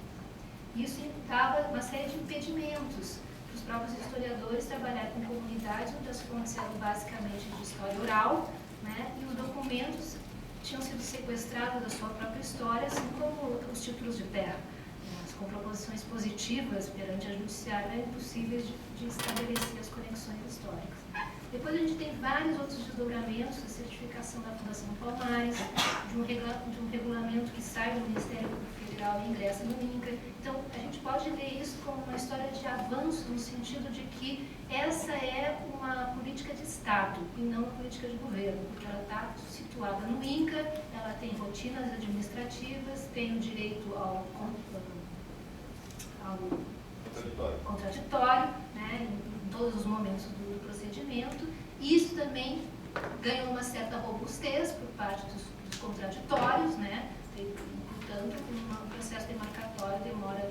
Isso implicava uma série de impedimentos para os próprios historiadores trabalhar com comunidades onde as fontes eram basicamente de história oral, né, e os documentos tinham sido sequestrados da sua própria história, assim como os títulos de terra. As comprovações positivas perante a judiciária eram impossíveis de estabelecer as conexões históricas. Depois a gente tem vários outros desdobramentos, a certificação da Fundação Palmares, de um regulamento que sai do Ministério Federal e ingressa no INCRA. Então, a gente pode ler isso como uma história de avanço, no sentido de que essa é uma política de Estado e não uma política de governo, porque ela está situada no INCRA, ela tem rotinas administrativas, tem o direito ao contraditório, né, em todos os momentos do procedimento. Isso também ganhou uma certa robustez por parte dos contraditórios, né, portanto, um processo demarcatório demora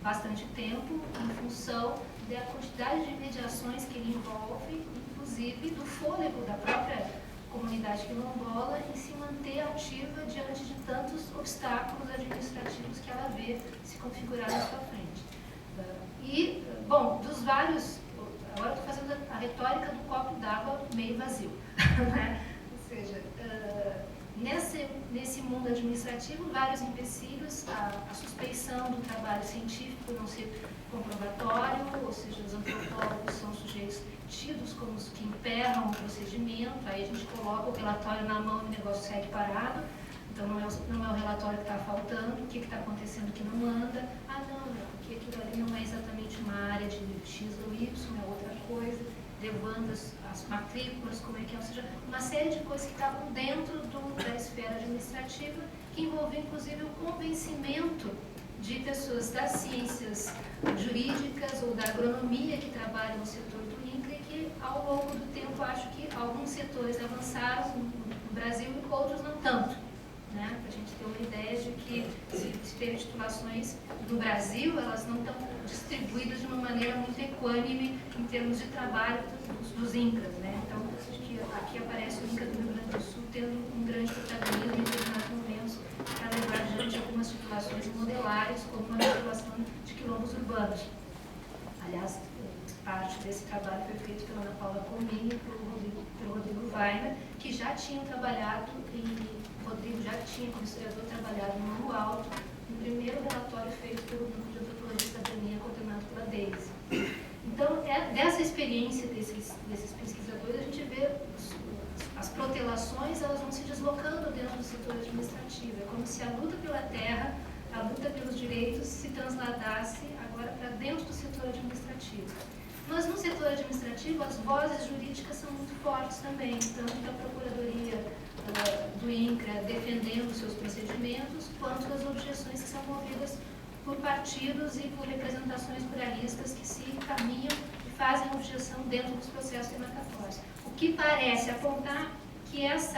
bastante tempo em função da quantidade de mediações que ele envolve, inclusive do fôlego da própria comunidade quilombola em se manter ativa diante de tantos obstáculos administrativos que ela vê se configurar na sua frente. E, bom, dos vários, agora estou fazendo a retórica do copo d'água meio vazio. né? Ou seja, nesse mundo administrativo, vários empecilhos, a suspeição do trabalho científico não ser comprobatório, ou seja, os antropólogos são sujeitos tidos como os que emperram o procedimento, aí a gente coloca o relatório na mão e o negócio segue parado, então não é o relatório que está faltando, o que está acontecendo que não anda, não, porque aquilo ali não é exatamente uma área de X ou Y, é outra coisa, levando as matrículas, como é que é, ou seja, uma série de coisas que estavam dentro da esfera administrativa, que envolvia inclusive o convencimento de pessoas das ciências jurídicas ou da agronomia que trabalham no setor do INCRA, e que ao longo do tempo acho que alguns setores avançaram no Brasil e outros não tanto. Né? Para a gente ter uma ideia de que se teve titulações no Brasil, elas não estão distribuídas de uma maneira muito equânime em termos de trabalho dos INCRAs. Né? Então, acho que aqui aparece o INCRA do Rio Grande do Sul tendo um grande protagonismo em determinados momentos para levar adiante algumas titulações modelares, como a titulação de quilombos urbanos. Aliás, parte desse trabalho foi feito pela Ana Paula Comini e pelo Rodrigo Weiner, que já tinham trabalhado o Rodrigo já tinha, como historiador, trabalhado no Morro Alto, no primeiro relatório feito pelo Grupo de Antropologia e Cidadania, coordenado pela Daisy. Então, dessa experiência desses pesquisadores, a gente vê as protelações, elas vão se deslocando dentro do setor administrativo. É como se a luta pela terra, a luta pelos direitos, se transladasse agora para dentro do setor administrativo. Mas no setor administrativo, as vozes jurídicas são muito fortes também, tanto da Procuradoria do INCRA defendendo seus procedimentos, quanto das objeções que são movidas por partidos e por representações pluralistas que se encaminham e fazem objeção dentro dos processos demarcatórios. O que parece apontar que esse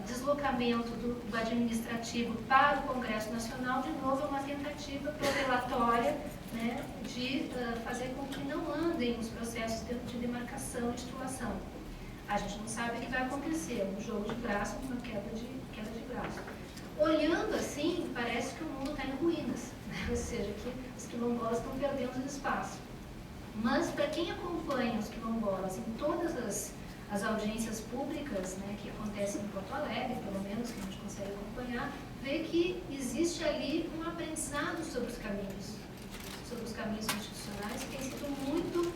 deslocamento do administrativo para o Congresso Nacional, de novo, é uma tentativa protelatória, né, de fazer com que não andem os processos de demarcação e titulação. A gente não sabe o que vai acontecer, um jogo de braço, uma queda de braço. Olhando assim, parece que o mundo está em ruínas, né? Ou seja, que os quilombolas estão perdendo espaço. Mas, para quem acompanha os quilombolas em todas as audiências públicas, né, que acontecem em Porto Alegre, pelo menos, que a gente consegue acompanhar, vê que existe ali um aprendizado sobre os caminhos institucionais, que tem sido muito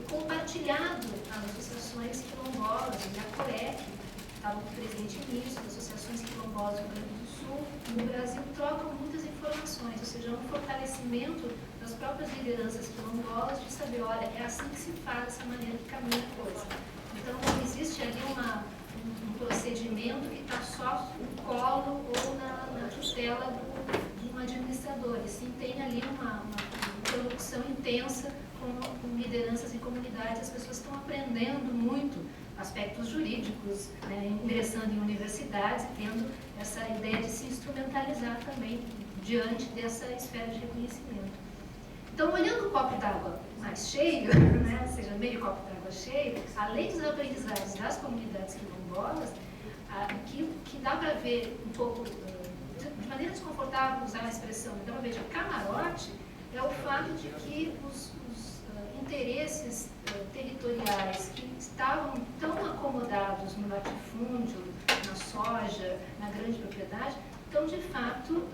compartilhado nas associações quilombolas, e a COREC, que estava com o presidente início, as associações quilombolas do Rio Grande do Sul, no Brasil, trocam muitas informações, ou seja, um fortalecimento das próprias lideranças quilombolas de saber, olha, é assim que se faz, dessa maneira que caminha a coisa. Então, não existe ali um procedimento que está só no colo ou na tutela de um administrador, e sim tem ali uma interlocução intensa com lideranças e comunidades. As pessoas estão aprendendo muito aspectos jurídicos, né, ingressando em universidades e tendo essa ideia de se instrumentalizar também diante dessa esfera de reconhecimento. Então, olhando o copo d'água mais cheio, né, ou seja, meio copo d'água cheio, além dos aprendizados das comunidades quilombolas, que dá para ver um pouco, de maneira desconfortável usar a expressão, dá para ver de camarote, é o fato de que os interesses territoriais que estavam tão acomodados no latifúndio, na soja, na grande propriedade, estão de fato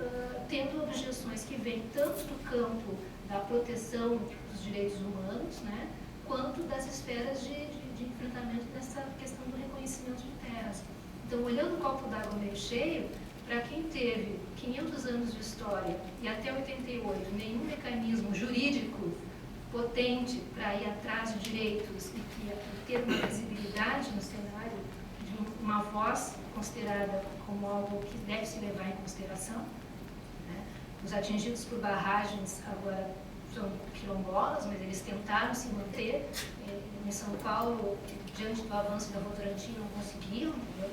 tendo objeções que vêm tanto do campo da proteção dos direitos humanos, né, quanto das esferas de enfrentamento dessa questão do reconhecimento de terras. Então, olhando o copo d'água meio cheio, para quem teve 500 anos de história e até 88 nenhum mecanismo jurídico potente para ir atrás de direitos e ter uma visibilidade no cenário, de uma voz considerada como algo que deve se levar em consideração, né? Os atingidos por barragens agora são quilombolas, mas eles tentaram se manter. Em São Paulo, diante do avanço da Votorantim, não conseguiram. Entendeu?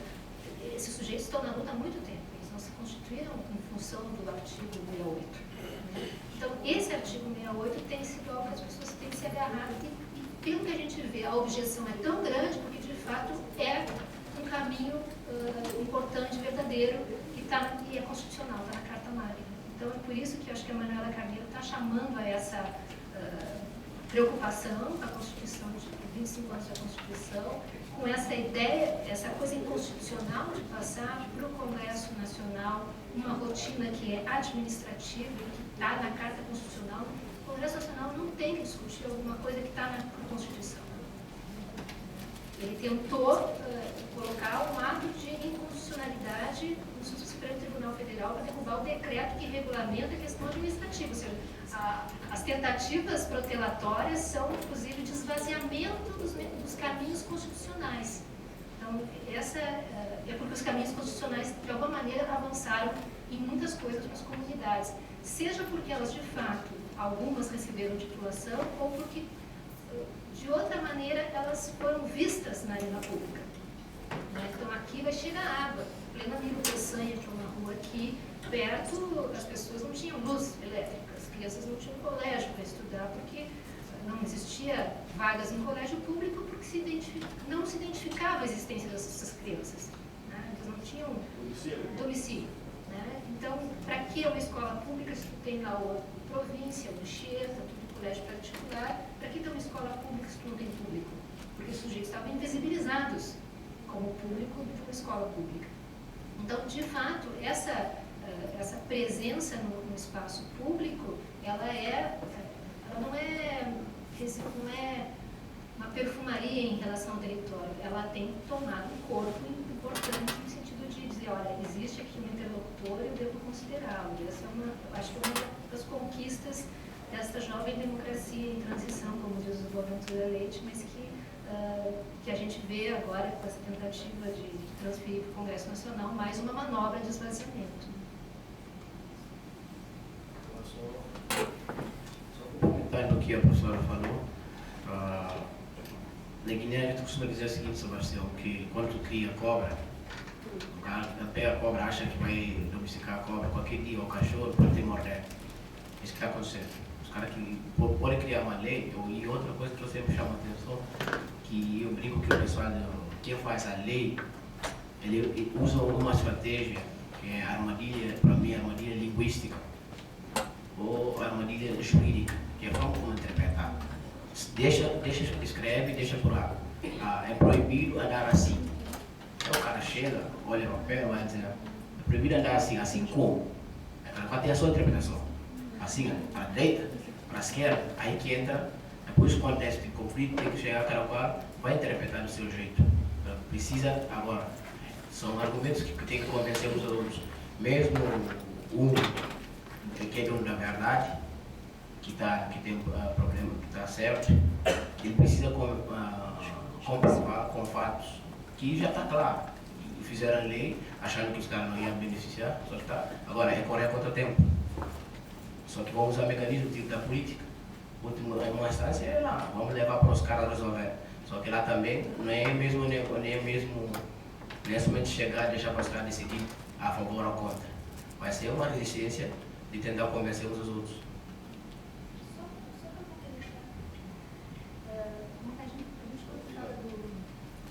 Esses sujeitos estão na luta há muito tempo, eles não se constituíram em função do artigo 68. Né? Então, esse artigo 68 tem sido algo que as pessoas têm se agarrado, e pelo que a gente vê, a objeção é tão grande porque, de fato, é um caminho importante, verdadeiro, e é constitucional, está na Carta Magna. Então, é por isso que eu acho que a Manuela Carneiro está chamando a preocupação com a Constituição, de 25 anos da Constituição, com essa ideia, essa coisa inconstitucional de passar para o Congresso Nacional uma rotina que é administrativa e que está na Carta Constitucional. O Congresso Nacional não tem que discutir alguma coisa que está na Constituição. Ele tentou colocar um ato de inconstitucionalidade no Supremo Tribunal Federal para derrubar o decreto que regulamenta a questão administrativa. Ou seja, as tentativas protelatórias são, inclusive, de esvaziamento dos caminhos constitucionais. Então, essa é porque os caminhos constitucionais, de alguma maneira, avançaram em muitas coisas nas comunidades. Seja porque elas, de fato, algumas receberam titulação, ou porque, de outra maneira, elas foram vistas na arena pública. Então, aqui vai chegar água. Plena Nilo Peçanha, que é uma rua aqui, perto, as pessoas não tinham luz elétrica, as crianças não tinham colégio para estudar, porque não existia vagas em colégio público, porque não se identificava a existência dessas crianças. Eles não tinham domicílio. Então, para que uma escola pública se tu tem lá o província, o Anchieta, tudo colégio particular? Para que tem uma escola pública se tu não tem público? Porque os sujeitos estavam invisibilizados como público de uma escola pública. Então, de fato, essa presença no espaço público, ela não é uma perfumaria em relação ao território, ela tem tomado um corpo importante no sentido de dizer, olha, existe aqui um interlocutor, eu devo considerá-lo. Essa acho que é uma das conquistas desta jovem democracia em transição, como diz o Boaventura Leite, mas que a gente vê agora com essa tentativa de transferir para o Congresso Nacional mais uma manobra de esvaziamento. Só complementando o que a professora falou, na Guiné a gente costuma dizer o seguinte, Sebastião, que quando tu cria cobra, o cara pega a cobra, acha que vai domesticar a cobra qualquer dia, ou o cachorro pode te morder. Isso que está acontecendo. Os caras que podem criar uma lei, e outra coisa que eu sempre chamo a atenção, que eu brinco que o pessoal, quem faz a lei, ele usa uma estratégia, que é armadilha, para mim, armadilha linguística, ou armadilha jurídica, que é como interpretar. Escreve, deixa por lá. É proibido andar assim. Então o cara chega, olha o papel, vai dizer, é proibido andar assim, assim como? Vai ter a sua interpretação. Assim, para a direita, para a esquerda, aí que entra, depois do contexto de conflito, tem que chegar cada qual, vai interpretar do seu jeito. Então, precisa, agora, são argumentos que tem que convencer os alunos. Mesmo que é dono da verdade, que tem problema, que está certo, ele precisa comprovar com fatos, que já está claro. E fizeram a lei, achando que os caras não iam beneficiar, só que está. Agora, recorrer contra o tempo. Só que vamos usar mecanismo tipo da política. Uma instância é lá, vamos levar para os caras resolver. Só que lá também não é somente chegar e deixar para os caras decidir a favor ou contra. Vai ser uma resistência de tentar convencer uns aos outros.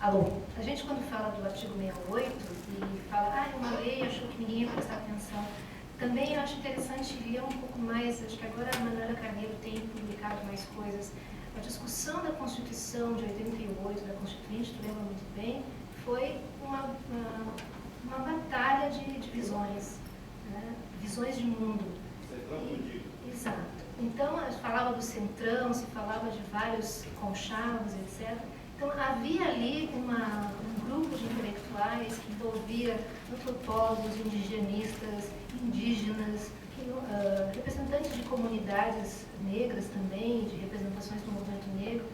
A gente quando fala do artigo 68 e fala, uma lei, achou que ninguém ia prestar atenção. Também eu acho interessante ler um pouco mais, acho que agora a Manuela Carneiro tem publicado mais coisas. A discussão da Constituição de 88, da Constituinte, tu lembra muito bem, foi uma batalha de visões, né? Visões de mundo. Exato. Então, se falava do centrão, se falava de vários conchavos, etc. Então, havia ali um grupo de intelectuais que envolvia antropólogos, indigenistas, indígenas, representantes de comunidades negras também, de representações do movimento negro,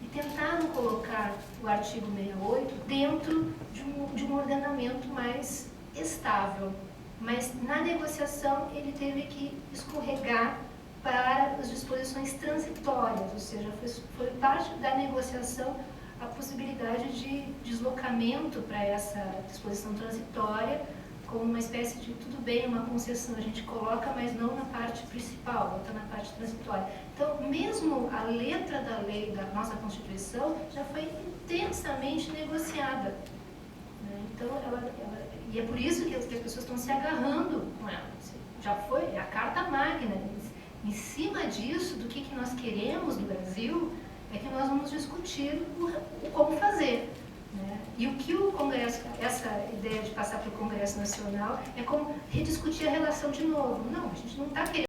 e tentaram colocar o artigo 68 dentro de um ordenamento mais estável. Mas, na negociação, ele teve que escorregar para as disposições transitórias, ou seja, foi parte da negociação a possibilidade de deslocamento para essa disposição transitória, como uma espécie de, tudo bem, uma concessão, a gente coloca, mas não na parte principal, volta na parte transitória. Então, mesmo a letra da lei da nossa Constituição já foi intensamente negociada. Né? Então, e é por isso que as pessoas estão se agarrando com ela. Já foi a Carta Magna, Em cima disso, do que nós queremos do Brasil, é que nós vamos discutir o como fazer. Né? E o que o Congresso, essa ideia de passar para o Congresso Nacional, é como rediscutir a relação de novo. Não, a gente não está querendo